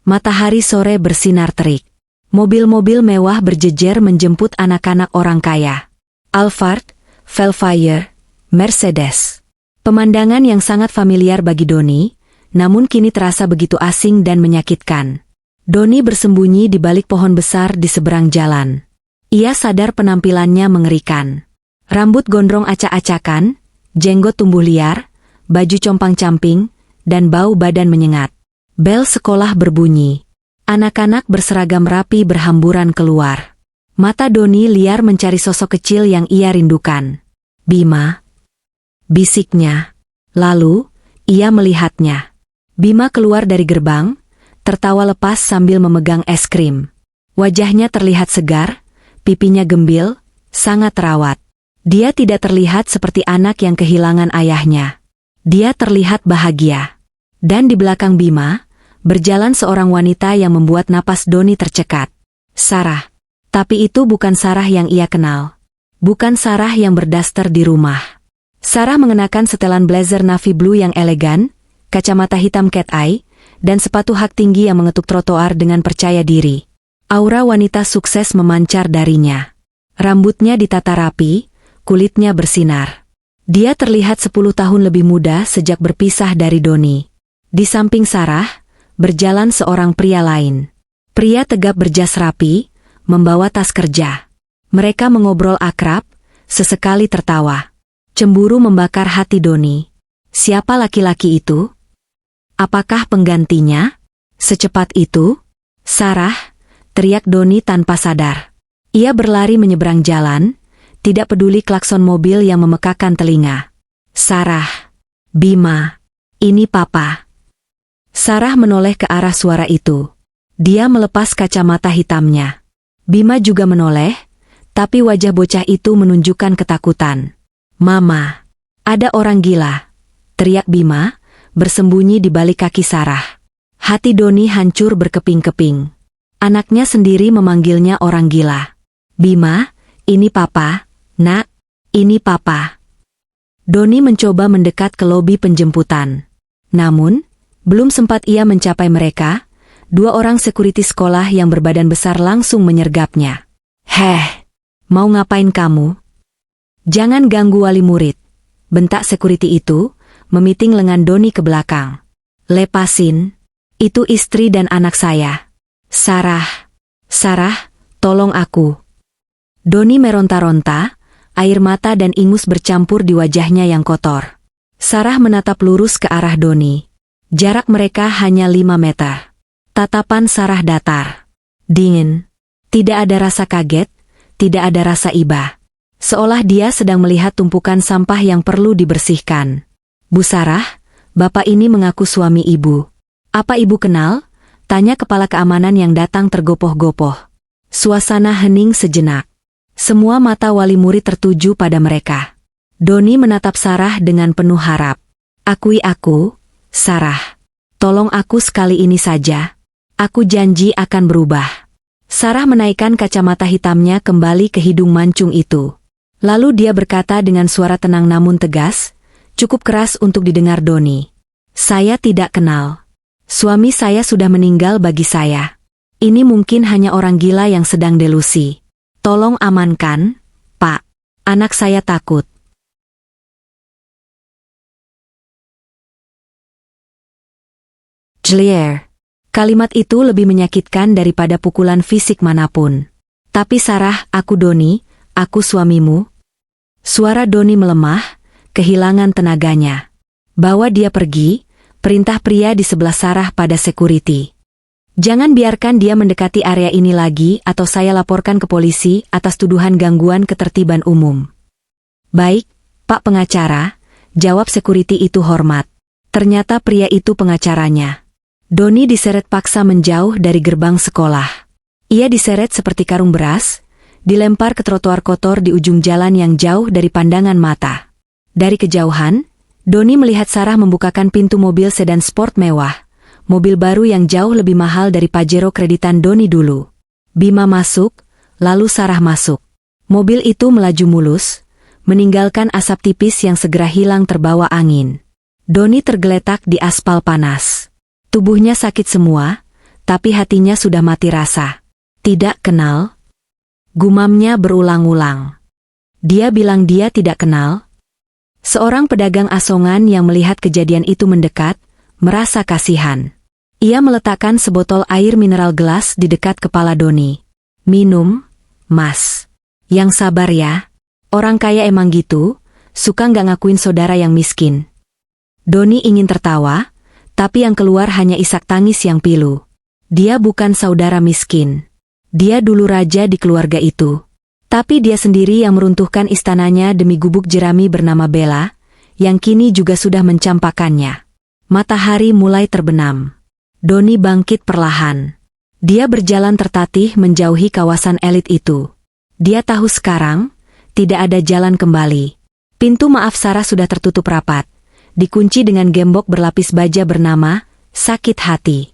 Matahari sore bersinar terik. Mobil-mobil mewah berjejer menjemput anak-anak orang kaya. Alphard, Velfire, Mercedes. Pemandangan yang sangat familiar bagi Doni, namun kini terasa begitu asing dan menyakitkan. Doni bersembunyi di balik pohon besar di seberang jalan. Ia sadar penampilannya mengerikan. Rambut gondrong acak-acakan, jenggot tumbuh liar, baju compang-camping, dan bau badan menyengat. Bel sekolah berbunyi. Anak-anak berseragam rapi berhamburan keluar. Mata Doni liar mencari sosok kecil yang ia rindukan. "Bima," bisiknya. Lalu, ia melihatnya. Bima keluar dari gerbang, tertawa lepas sambil memegang es krim. Wajahnya terlihat segar, pipinya gembil, sangat terawat. Dia tidak terlihat seperti anak yang kehilangan ayahnya. Dia terlihat bahagia. Dan di belakang Bima, berjalan seorang wanita yang membuat napas Doni tercekat. Sarah. Tapi itu bukan Sarah yang ia kenal. Bukan Sarah yang berdaster di rumah. Sarah mengenakan setelan blazer navy blue yang elegan, kacamata hitam cat eye, dan sepatu hak tinggi yang mengetuk trotoar dengan percaya diri. Aura wanita sukses memancar darinya. Rambutnya ditata rapi, kulitnya bersinar. Dia terlihat 10 tahun lebih muda sejak berpisah dari Doni. Di samping Sarah, berjalan seorang pria lain. Pria tegap berjas rapi, membawa tas kerja. Mereka mengobrol akrab, sesekali tertawa. Cemburu membakar hati Doni. Siapa laki-laki itu? Apakah penggantinya? Secepat itu? "Sarah!" teriak Doni tanpa sadar. Ia berlari menyeberang jalan, tidak peduli klakson mobil yang memekakan telinga. "Sarah! Bima! Ini Papa!" Sarah menoleh ke arah suara itu. Dia melepas kacamata hitamnya. Bima juga menoleh, tapi wajah bocah itu menunjukkan ketakutan. "Mama! Ada orang gila!" teriak Bima, bersembunyi di balik kaki Sarah. Hati Doni hancur berkeping-keping. Anaknya sendiri memanggilnya orang gila. "Bima, ini Papa, nak, ini Papa." Doni mencoba mendekat ke lobi penjemputan. Namun, belum sempat ia mencapai mereka, 2 orang sekuriti sekolah yang berbadan besar langsung menyergapnya. "Heh, mau ngapain kamu? Jangan ganggu wali murid," bentak sekuriti itu, memiting lengan Doni ke belakang. "Lepasin, itu istri dan anak saya. Sarah, tolong aku." Doni meronta-ronta, air mata dan ingus bercampur di wajahnya yang kotor. Sarah menatap lurus ke arah Doni. Jarak mereka hanya 5 meter. Tatapan Sarah datar. Dingin. Tidak ada rasa kaget, tidak ada rasa iba. Seolah dia sedang melihat tumpukan sampah yang perlu dibersihkan. Bu Sarah, bapak ini mengaku suami ibu. Apa ibu kenal? Tanya kepala keamanan yang datang tergopoh-gopoh. Suasana hening sejenak. Semua mata wali murid tertuju pada mereka. Doni menatap Sarah dengan penuh harap. Akui aku, Sarah. Tolong aku sekali ini saja. Aku janji akan berubah. Sarah menaikkan kacamata hitamnya kembali ke hidung mancung itu. Lalu dia berkata dengan suara tenang namun tegas, cukup keras untuk didengar Doni. Saya tidak kenal. Suami saya sudah meninggal bagi saya. Ini mungkin hanya orang gila yang sedang delusi. Tolong amankan, Pak. Anak saya takut. Jlier. Kalimat itu lebih menyakitkan daripada pukulan fisik manapun. Tapi Sarah, aku Doni, aku suamimu. Suara Doni melemah, kehilangan tenaganya. Bawa dia pergi, perintah pria di sebelah Sarah pada security. Jangan biarkan dia mendekati area ini lagi atau saya laporkan ke polisi atas tuduhan gangguan ketertiban umum. Baik, Pak pengacara, jawab security itu hormat. Ternyata pria itu pengacaranya. Doni diseret paksa menjauh dari gerbang sekolah. Ia diseret seperti karung beras, dilempar ke trotoar kotor di ujung jalan yang jauh dari pandangan mata. Dari kejauhan, Doni melihat Sarah membukakan pintu mobil sedan sport mewah, mobil baru yang jauh lebih mahal dari Pajero kreditan Doni dulu. Bima masuk, lalu Sarah masuk. Mobil itu melaju mulus, meninggalkan asap tipis yang segera hilang terbawa angin. Doni tergeletak di aspal panas. Tubuhnya sakit semua, tapi hatinya sudah mati rasa. Tidak kenal? Gumamnya berulang-ulang. Dia bilang dia tidak kenal? Seorang pedagang asongan yang melihat kejadian itu mendekat, merasa kasihan. Ia meletakkan sebotol air mineral gelas di dekat kepala Doni. Minum, Mas. Yang sabar ya. Orang kaya emang gitu, suka nggak ngakuin saudara yang miskin. Doni ingin tertawa, tapi yang keluar hanya isak tangis yang pilu. Dia bukan saudara miskin. Dia dulu raja di keluarga itu. Tapi dia sendiri yang meruntuhkan istananya demi gubuk jerami bernama Bella, yang kini juga sudah mencampakkannya. Matahari mulai terbenam. Doni bangkit perlahan. Dia berjalan tertatih menjauhi kawasan elit itu. Dia tahu sekarang, tidak ada jalan kembali. Pintu maaf Sarah sudah tertutup rapat. Dikunci dengan gembok berlapis baja bernama Sakit Hati.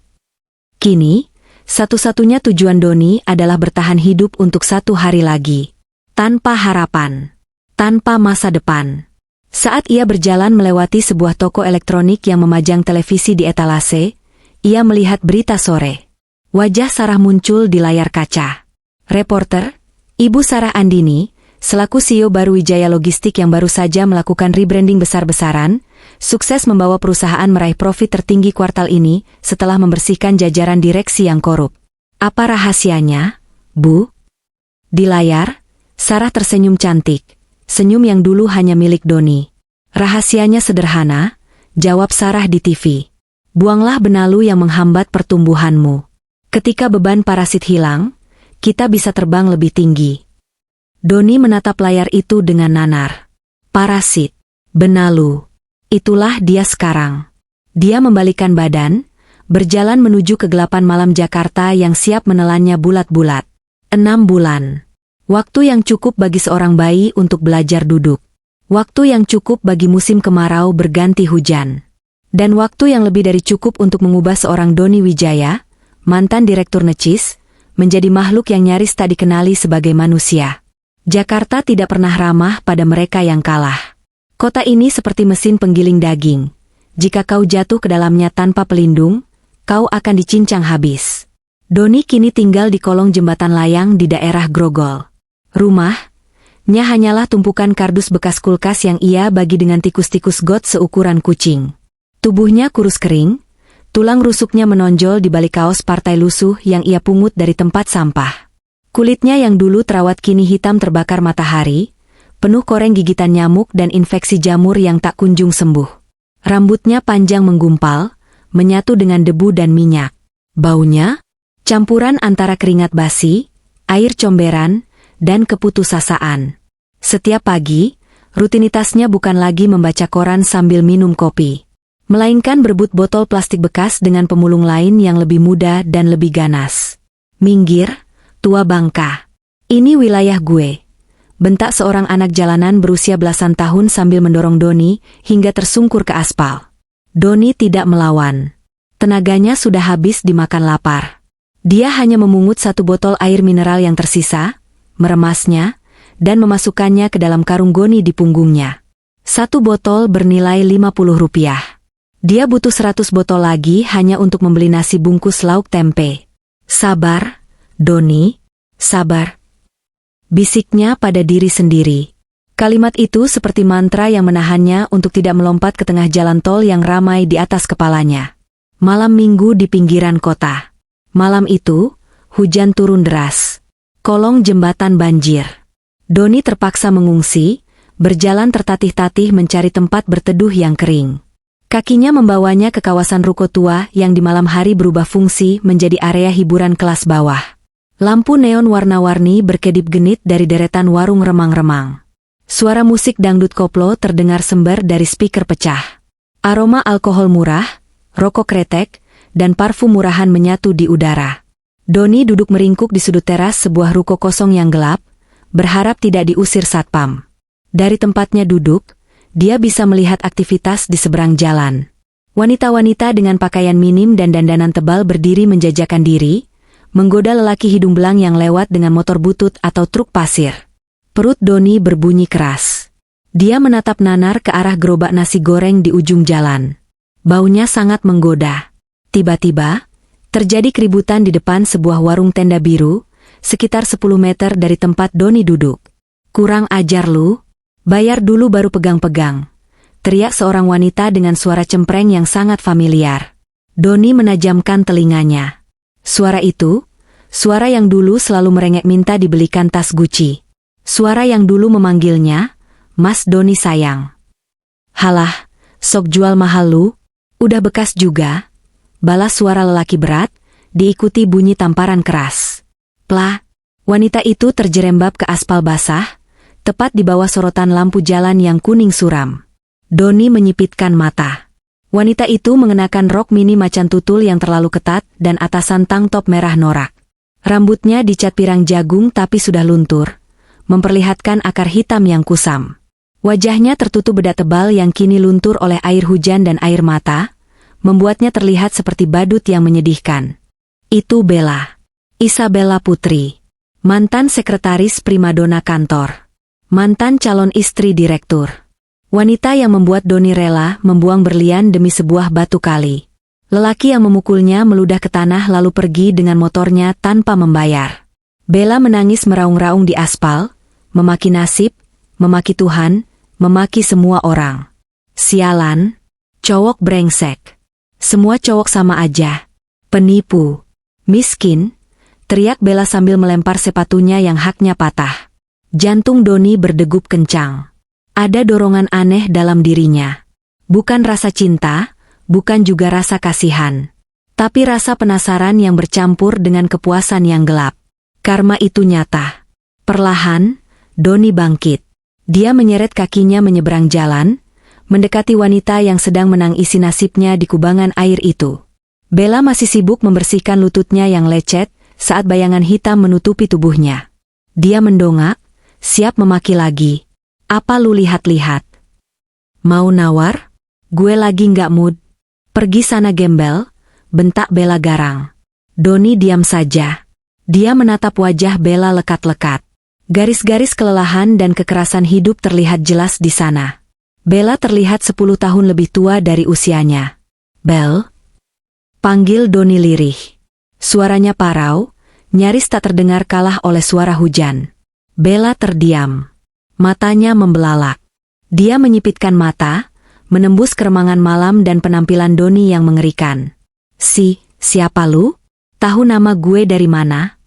Kini, satu-satunya tujuan Doni adalah bertahan hidup untuk 1 hari lagi. Tanpa harapan. Tanpa masa depan. Saat ia berjalan melewati sebuah toko elektronik yang memajang televisi di etalase, ia melihat berita sore. Wajah Sarah muncul di layar kaca. Reporter, Ibu Sarah Andini, selaku CEO baru Wijaya Logistik yang baru saja melakukan rebranding besar-besaran, sukses membawa perusahaan meraih profit tertinggi kuartal ini setelah membersihkan jajaran direksi yang korup. Apa rahasianya, Bu? Di layar, Sarah tersenyum cantik, senyum yang dulu hanya milik Doni. Rahasianya sederhana, jawab Sarah di TV. Buanglah benalu yang menghambat pertumbuhanmu. Ketika beban parasit hilang, kita bisa terbang lebih tinggi. Doni menatap layar itu dengan nanar. Parasit, benalu. Itulah dia sekarang. Dia membalikkan badan, berjalan menuju kegelapan malam Jakarta yang siap menelannya bulat-bulat. 6 bulan. Waktu yang cukup bagi seorang bayi untuk belajar duduk. Waktu yang cukup bagi musim kemarau berganti hujan. Dan waktu yang lebih dari cukup untuk mengubah seorang Doni Wijaya, mantan direktur Necis, menjadi makhluk yang nyaris tak dikenali sebagai manusia. Jakarta tidak pernah ramah pada mereka yang kalah. Kota ini seperti mesin penggiling daging. Jika kau jatuh ke dalamnya tanpa pelindung, kau akan dicincang habis. Doni kini tinggal di kolong jembatan layang di daerah Grogol. Rumahnya hanyalah tumpukan kardus bekas kulkas yang ia bagi dengan tikus-tikus got seukuran kucing. Tubuhnya kurus kering, tulang rusuknya menonjol di balik kaos partai lusuh yang ia pungut dari tempat sampah. Kulitnya yang dulu terawat kini hitam terbakar matahari, penuh koreng gigitan nyamuk dan infeksi jamur yang tak kunjung sembuh. Rambutnya panjang menggumpal, menyatu dengan debu dan minyak. Baunya, campuran antara keringat basi, air comberan, dan keputusasaan. Setiap pagi, rutinitasnya bukan lagi membaca koran sambil minum kopi, melainkan berebut botol plastik bekas dengan pemulung lain yang lebih muda dan lebih ganas. "Minggir, tua bangka. Ini wilayah gue," bentak seorang anak jalanan berusia belasan tahun sambil mendorong Doni hingga tersungkur ke aspal. Doni tidak melawan. Tenaganya sudah habis dimakan lapar. Dia hanya memungut satu botol air mineral yang tersisa, meremasnya, dan memasukkannya ke dalam karung goni di punggungnya. Satu botol bernilai Rp50. Dia butuh 100 botol lagi hanya untuk membeli nasi bungkus lauk tempe. "Sabar, Doni, sabar," bisiknya pada diri sendiri. Kalimat itu seperti mantra yang menahannya untuk tidak melompat ke tengah jalan tol yang ramai di atas kepalanya. Malam minggu di pinggiran kota. Malam itu, hujan turun deras. Kolong jembatan banjir. Doni terpaksa mengungsi, berjalan tertatih-tatih mencari tempat berteduh yang kering. Kakinya membawanya ke kawasan ruko tua yang di malam hari berubah fungsi menjadi area hiburan kelas bawah. Lampu neon warna-warni berkedip-genit dari deretan warung remang-remang. Suara musik dangdut koplo terdengar sember dari speaker pecah. Aroma alkohol murah, rokok kretek, dan parfum murahan menyatu di udara. Doni duduk meringkuk di sudut teras sebuah ruko kosong yang gelap, berharap tidak diusir satpam. Dari tempatnya duduk, dia bisa melihat aktivitas di seberang jalan. Wanita-wanita dengan pakaian minim dan dandanan tebal berdiri menjajakan diri, menggoda lelaki hidung belang yang lewat dengan motor butut atau truk pasir. Perut Doni berbunyi keras. Dia menatap nanar ke arah gerobak nasi goreng di ujung jalan. Baunya sangat menggoda. Tiba-tiba, terjadi keributan di depan sebuah warung tenda biru, sekitar 10 meter dari tempat Doni duduk. "Kurang ajar lu, bayar dulu baru pegang-pegang," teriak seorang wanita dengan suara cempreng yang sangat familiar. Doni menajamkan telinganya. Suara itu, suara yang dulu selalu merengek minta dibelikan tas Gucci. Suara yang dulu memanggilnya, "Mas Doni sayang." "Halah, sok jual mahal lu, udah bekas juga," balas suara lelaki berat, diikuti bunyi tamparan keras. Plah, wanita itu terjerembab ke aspal basah, tepat di bawah sorotan lampu jalan yang kuning suram. Doni menyipitkan mata. Wanita itu mengenakan rok mini macan tutul yang terlalu ketat dan atasan tank top merah norak. Rambutnya dicat pirang jagung tapi sudah luntur, memperlihatkan akar hitam yang kusam. Wajahnya tertutup bedak tebal yang kini luntur oleh air hujan dan air mata, membuatnya terlihat seperti badut yang menyedihkan. Itu Bella. Isabella Putri. Mantan sekretaris primadona kantor. Mantan calon istri direktur. Wanita yang membuat Doni rela membuang berlian demi sebuah batu kali. Lelaki yang memukulnya meludah ke tanah lalu pergi dengan motornya tanpa membayar. Bella menangis meraung-raung di aspal, memaki nasib, memaki Tuhan, memaki semua orang. "Sialan, cowok brengsek. Semua cowok sama aja. Penipu. Miskin," teriak Bella sambil melempar sepatunya yang haknya patah. Jantung Doni berdegup kencang. Ada dorongan aneh dalam dirinya. Bukan rasa cinta, bukan juga rasa kasihan. Tapi rasa penasaran yang bercampur dengan kepuasan yang gelap. Karma itu nyata. Perlahan, Doni bangkit. Dia menyeret kakinya menyeberang jalan, mendekati wanita yang sedang menangisi nasibnya di kubangan air itu. Bella masih sibuk membersihkan lututnya yang lecet saat bayangan hitam menutupi tubuhnya. Dia mendongak, siap memaki lagi. "Apa lu lihat-lihat? Mau nawar? Gue lagi nggak mood." "Pergi sana gembel," bentak Bella garang. Doni diam saja. Dia menatap wajah Bella lekat-lekat. Garis-garis kelelahan dan kekerasan hidup terlihat jelas di sana. Bella terlihat 10 tahun lebih tua dari usianya. "Bel?" panggil Doni lirih. Suaranya parau, nyaris tak terdengar kalah oleh suara hujan. Bella terdiam. Matanya membelalak. Dia menyipitkan mata, menembus keremangan malam dan penampilan Doni yang mengerikan. Siapa lu? Tahu nama gue dari mana?"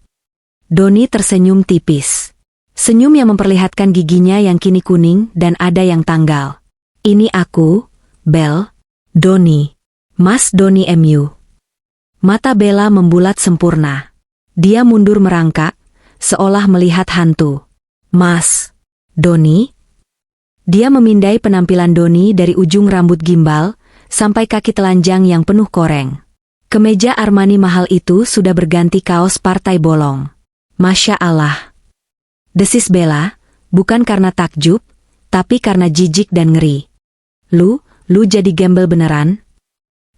Doni tersenyum tipis. Senyum yang memperlihatkan giginya yang kini kuning dan ada yang tanggal. "Ini aku, Bel, Doni. Mas Doni MU." Mata Bella membulat sempurna. Dia mundur merangkak, seolah melihat hantu. "Mas Doni? Dia memindai penampilan Doni dari ujung rambut gimbal sampai kaki telanjang yang penuh koreng. Kemeja Armani mahal itu sudah berganti kaos partai bolong. Masya Allah. Desis Bella, bukan karena takjub, tapi karena jijik dan ngeri. Lu jadi gembel beneran?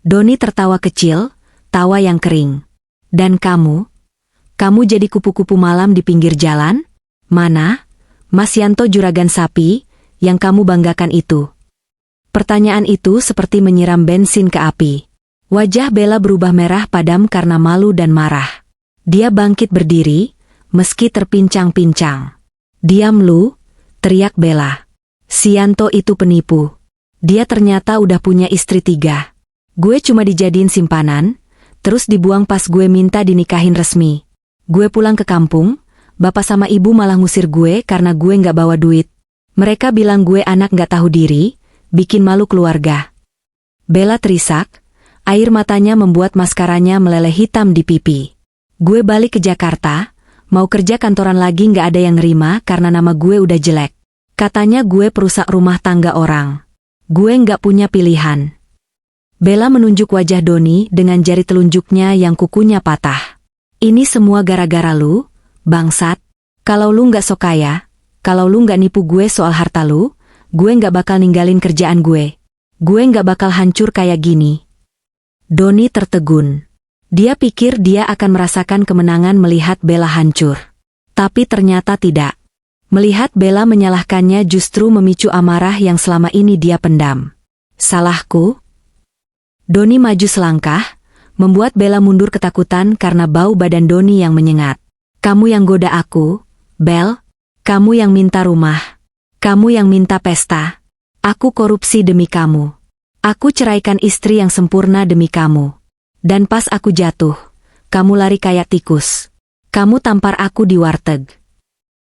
Doni tertawa kecil, tawa yang kering. Dan kamu jadi kupu-kupu malam di pinggir jalan? Mana? Mas Yanto juragan sapi, yang kamu banggakan itu. Pertanyaan itu seperti menyiram bensin ke api. Wajah Bella berubah merah padam karena malu dan marah. Dia bangkit berdiri, meski terpincang-pincang. Diam lu, teriak Bella. Si Yanto itu penipu. Dia ternyata udah punya istri 3. Gue cuma dijadiin simpanan, terus dibuang pas gue minta dinikahin resmi. Gue pulang ke kampung, bapak sama ibu malah ngusir gue karena gue nggak bawa duit. Mereka bilang gue anak nggak tahu diri, bikin malu keluarga. Bella terisak, air matanya membuat maskaranya meleleh hitam di pipi. Gue balik ke Jakarta, mau kerja kantoran lagi nggak ada yang nerima karena nama gue udah jelek. Katanya gue perusak rumah tangga orang. Gue nggak punya pilihan. Bella menunjuk wajah Doni dengan jari telunjuknya yang kukunya patah. Ini semua gara-gara lu, bangsat. Kalau lu nggak sok kaya, kalau lu nggak nipu gue soal harta lu, gue nggak bakal ninggalin kerjaan gue. Gue nggak bakal hancur kayak gini. Doni tertegun. Dia pikir dia akan merasakan kemenangan melihat Bella hancur. Tapi ternyata tidak. Melihat Bella menyalahkannya justru memicu amarah yang selama ini dia pendam. Salahku? Doni maju selangkah, membuat Bella mundur ketakutan karena bau badan Doni yang menyengat. Kamu yang goda aku, Bel? Kamu yang minta rumah. Kamu yang minta pesta. Aku korupsi demi kamu. Aku ceraikan istri yang sempurna demi kamu. Dan pas aku jatuh, kamu lari kayak tikus. Kamu tampar aku di warteg.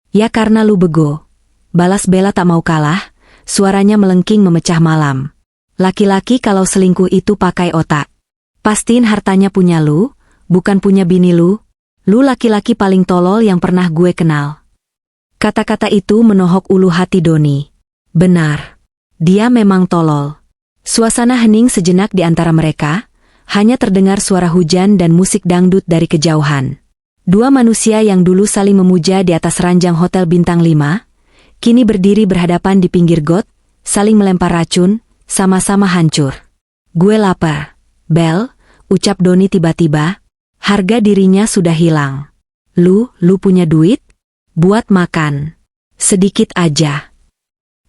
Ya karena lu bego. Balas Bella tak mau kalah, suaranya melengking memecah malam. Laki-laki kalau selingkuh itu pakai otak. Pastiin hartanya punya lu, bukan punya bini lu. Lu laki-laki paling tolol yang pernah gue kenal. Kata-kata itu menohok ulu hati Doni. Benar. Dia memang tolol. Suasana hening sejenak di antara mereka, hanya terdengar suara hujan dan musik dangdut dari kejauhan. Dua manusia yang dulu saling memuja di atas ranjang hotel bintang 5, kini berdiri berhadapan di pinggir got, saling melempar racun, sama-sama hancur. Gue lapar, Bel, ucap Doni tiba-tiba, harga dirinya sudah hilang. Lu punya duit? Buat makan. Sedikit aja.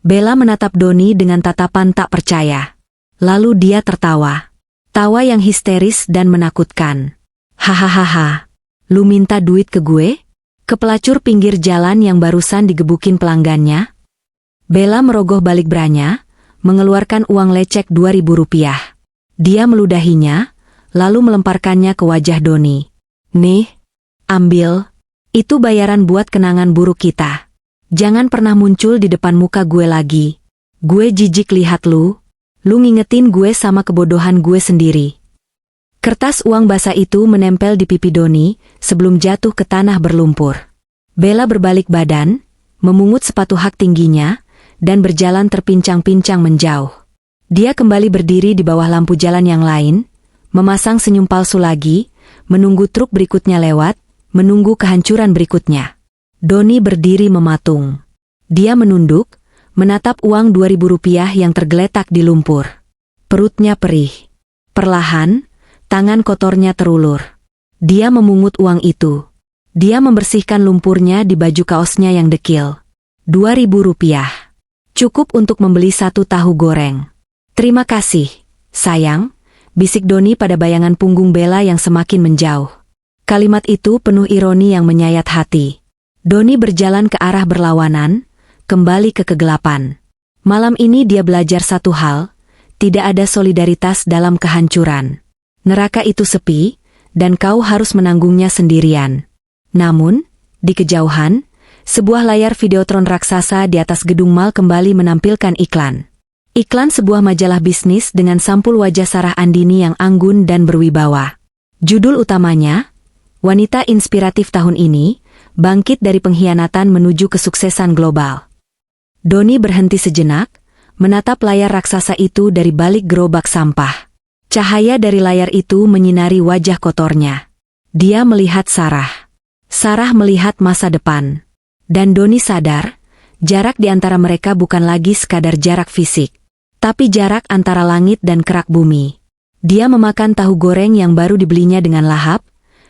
Bella menatap Doni dengan tatapan tak percaya. Lalu dia tertawa. Tawa yang histeris dan menakutkan. Hahaha. Lu minta duit ke gue? Ke pelacur pinggir jalan yang barusan digebukin pelanggannya? Bella merogoh balik branya, mengeluarkan uang lecek 2.000 rupiah. Dia meludahinya, lalu melemparkannya ke wajah Doni. Nih, ambil. Itu bayaran buat kenangan buruk kita. Jangan pernah muncul di depan muka gue lagi. Gue jijik lihat lu. Lu ngingetin gue sama kebodohan gue sendiri. Kertas uang basah itu menempel di pipi Doni sebelum jatuh ke tanah berlumpur. Bella berbalik badan, memungut sepatu hak tingginya, dan berjalan terpincang-pincang menjauh. Dia kembali berdiri di bawah lampu jalan yang lain, memasang senyum palsu lagi, menunggu truk berikutnya lewat, menunggu kehancuran berikutnya. Doni berdiri mematung. Dia menunduk, menatap uang 2.000 rupiah yang tergeletak di lumpur. Perutnya perih. Perlahan, tangan kotornya terulur. Dia memungut uang itu. Dia membersihkan lumpurnya di baju kaosnya yang dekil. 2.000 rupiah. Cukup untuk membeli 1 tahu goreng. Terima kasih, sayang, bisik Doni pada bayangan punggung Bella yang semakin menjauh. Kalimat itu penuh ironi yang menyayat hati. Doni berjalan ke arah berlawanan, kembali ke kegelapan. Malam ini dia belajar satu hal, tidak ada solidaritas dalam kehancuran. Neraka itu sepi, dan kau harus menanggungnya sendirian. Namun, di kejauhan, sebuah layar videotron raksasa di atas gedung mal kembali menampilkan iklan. Iklan sebuah majalah bisnis dengan sampul wajah Sarah Andini yang anggun dan berwibawa. Judul utamanya, Wanita Inspiratif Tahun Ini, Bangkit dari Pengkhianatan Menuju Kesuksesan Global. Doni berhenti sejenak, menatap layar raksasa itu dari balik gerobak sampah. Cahaya dari layar itu menyinari wajah kotornya. Dia melihat Sarah. Sarah melihat masa depan. Dan Doni sadar, jarak di antara mereka bukan lagi sekadar jarak fisik, tapi jarak antara langit dan kerak bumi. Dia memakan tahu goreng yang baru dibelinya dengan lahap,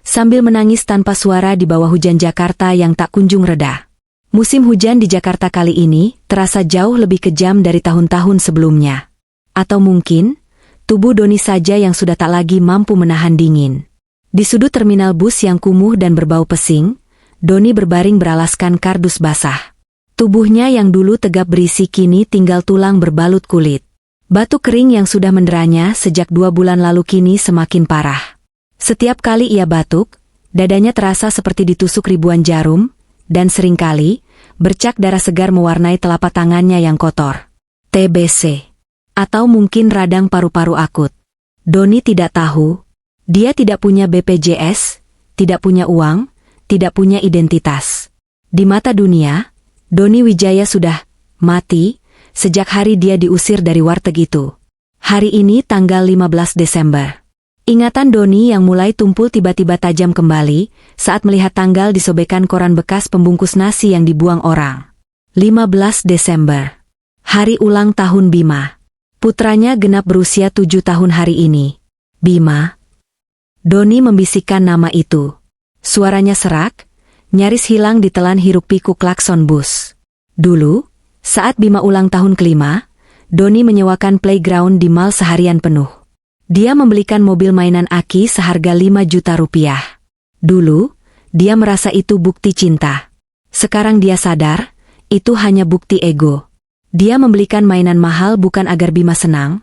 sambil menangis tanpa suara di bawah hujan Jakarta yang tak kunjung reda. Musim hujan di Jakarta kali ini terasa jauh lebih kejam dari tahun-tahun sebelumnya. Atau mungkin, tubuh Doni saja yang sudah tak lagi mampu menahan dingin. Di sudut terminal bus yang kumuh dan berbau pesing, Doni berbaring beralaskan kardus basah. Tubuhnya yang dulu tegap berisi kini tinggal tulang berbalut kulit. Batuk kering yang sudah menderanya sejak 2 bulan lalu kini semakin parah. Setiap kali ia batuk, dadanya terasa seperti ditusuk ribuan jarum, dan seringkali, bercak darah segar mewarnai telapak tangannya yang kotor. TBC. Atau mungkin radang paru-paru akut. Doni tidak tahu. Dia tidak punya BPJS, tidak punya uang, tidak punya identitas. Di mata dunia, Doni Wijaya sudah mati sejak hari dia diusir dari warteg itu. Hari ini tanggal 15 Desember. Ingatan Doni yang mulai tumpul tiba-tiba tajam kembali saat melihat tanggal disobekkan koran bekas pembungkus nasi yang dibuang orang. 15 Desember. Hari ulang tahun Bima. Putranya genap berusia 7 tahun hari ini. Bima. Doni membisikkan nama itu. Suaranya serak, nyaris hilang ditelan hiruk-pikuk klakson bus. Dulu, saat Bima ulang tahun kelima, Doni menyewakan playground di mal seharian penuh. Dia membelikan mobil mainan Aki seharga 5 juta rupiah. Dulu, dia merasa itu bukti cinta. Sekarang dia sadar, itu hanya bukti ego. Dia membelikan mainan mahal bukan agar Bima senang,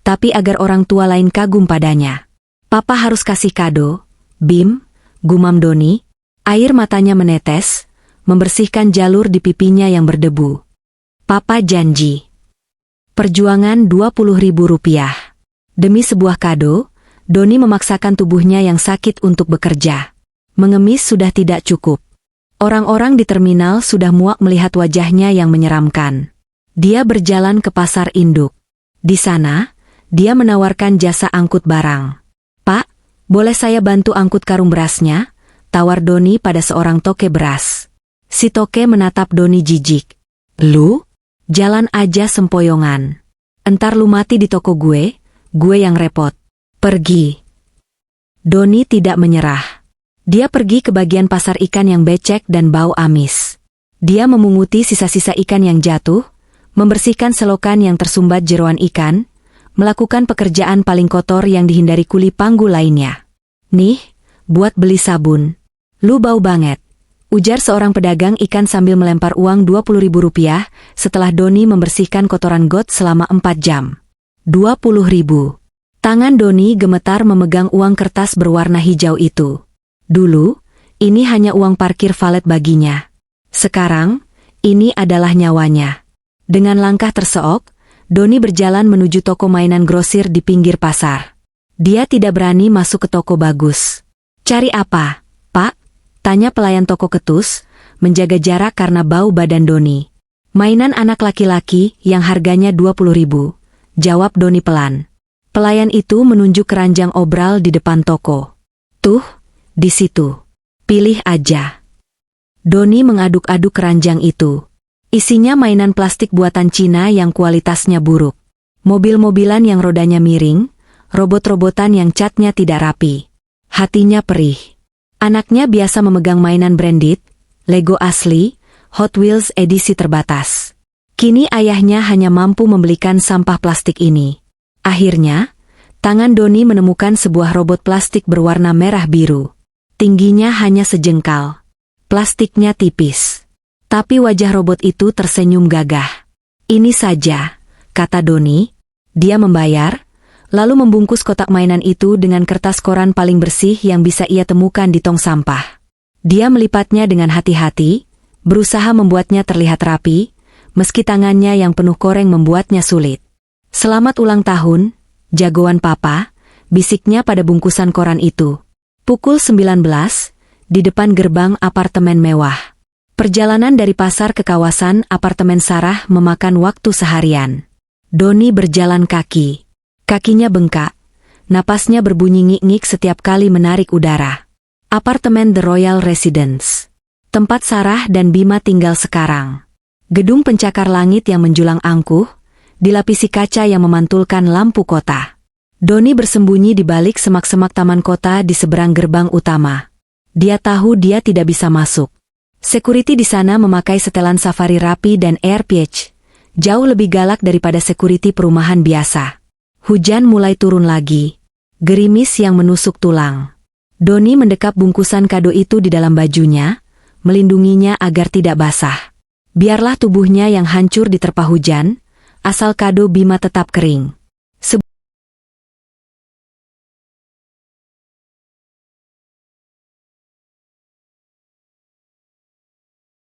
tapi agar orang tua lain kagum padanya. Papa harus kasih kado, Bim, gumam Doni. Air matanya menetes, membersihkan jalur di pipinya yang berdebu. Papa janji. Perjuangan 20.000 rupiah. Demi sebuah kado, Doni memaksakan tubuhnya yang sakit untuk bekerja. Mengemis sudah tidak cukup. Orang-orang di terminal sudah muak melihat wajahnya yang menyeramkan. Dia berjalan ke pasar induk. Di sana, dia menawarkan jasa angkut barang. Pak, boleh saya bantu angkut karung berasnya? Tawar Doni pada seorang toke beras. Si toke menatap Doni jijik. Lu? Jalan aja sempoyongan. Entar lu mati di toko gue yang repot. Pergi. Doni tidak menyerah. Dia pergi ke bagian pasar ikan yang becek dan bau amis. Dia memunguti sisa-sisa ikan yang jatuh, membersihkan selokan yang tersumbat jeroan ikan, melakukan pekerjaan paling kotor yang dihindari kuli panggul lainnya. Nih, buat beli sabun. Lu bau banget. Ujar seorang pedagang ikan sambil melempar uang 20.000 rupiah setelah Doni membersihkan kotoran got selama 4 jam. 20.000. Tangan Doni gemetar memegang uang kertas berwarna hijau itu. Dulu, ini hanya uang parkir valet baginya. Sekarang, ini adalah nyawanya. Dengan langkah terseok, Doni berjalan menuju toko mainan grosir di pinggir pasar. Dia tidak berani masuk ke toko bagus. Cari apa, Pak? Tanya pelayan toko ketus, menjaga jarak karena bau badan Doni. Mainan anak laki-laki yang harganya 20.000, jawab Doni pelan. Pelayan itu menunjuk keranjang obral di depan toko. Tuh, di situ. Pilih aja. Doni mengaduk-aduk keranjang itu. Isinya mainan plastik buatan Cina yang kualitasnya buruk. Mobil-mobilan yang rodanya miring, robot-robotan yang catnya tidak rapi. Hatinya perih. Anaknya biasa memegang mainan branded, Lego asli, Hot Wheels edisi terbatas. Kini ayahnya hanya mampu membelikan sampah plastik ini. Akhirnya, tangan Doni menemukan sebuah robot plastik berwarna merah biru. Tingginya hanya sejengkal. Plastiknya tipis. Tapi wajah robot itu tersenyum gagah. Ini saja, kata Doni. Dia membayar, lalu membungkus kotak mainan itu dengan kertas koran paling bersih yang bisa ia temukan di tong sampah. Dia melipatnya dengan hati-hati, berusaha membuatnya terlihat rapi, meski tangannya yang penuh koreng membuatnya sulit. Selamat ulang tahun, jagoan papa, bisiknya pada bungkusan koran itu. Pukul 19, di depan gerbang apartemen mewah. Perjalanan dari pasar ke kawasan apartemen Sarah memakan waktu seharian. Doni berjalan kaki. Kakinya bengkak. Napasnya berbunyi ngik-ngik setiap kali menarik udara. Apartemen The Royal Residence. Tempat Sarah dan Bima tinggal sekarang. Gedung pencakar langit yang menjulang angkuh, dilapisi kaca yang memantulkan lampu kota. Doni bersembunyi di balik semak-semak taman kota di seberang gerbang utama. Dia tahu dia tidak bisa masuk. Security di sana memakai setelan safari rapi dan air patch, jauh lebih galak daripada security perumahan biasa. Hujan mulai turun lagi. Gerimis yang menusuk tulang. Doni mendekap bungkusan kado itu di dalam bajunya, melindunginya agar tidak basah. Biarlah tubuhnya yang hancur diterpa hujan, asal kado Bima tetap kering.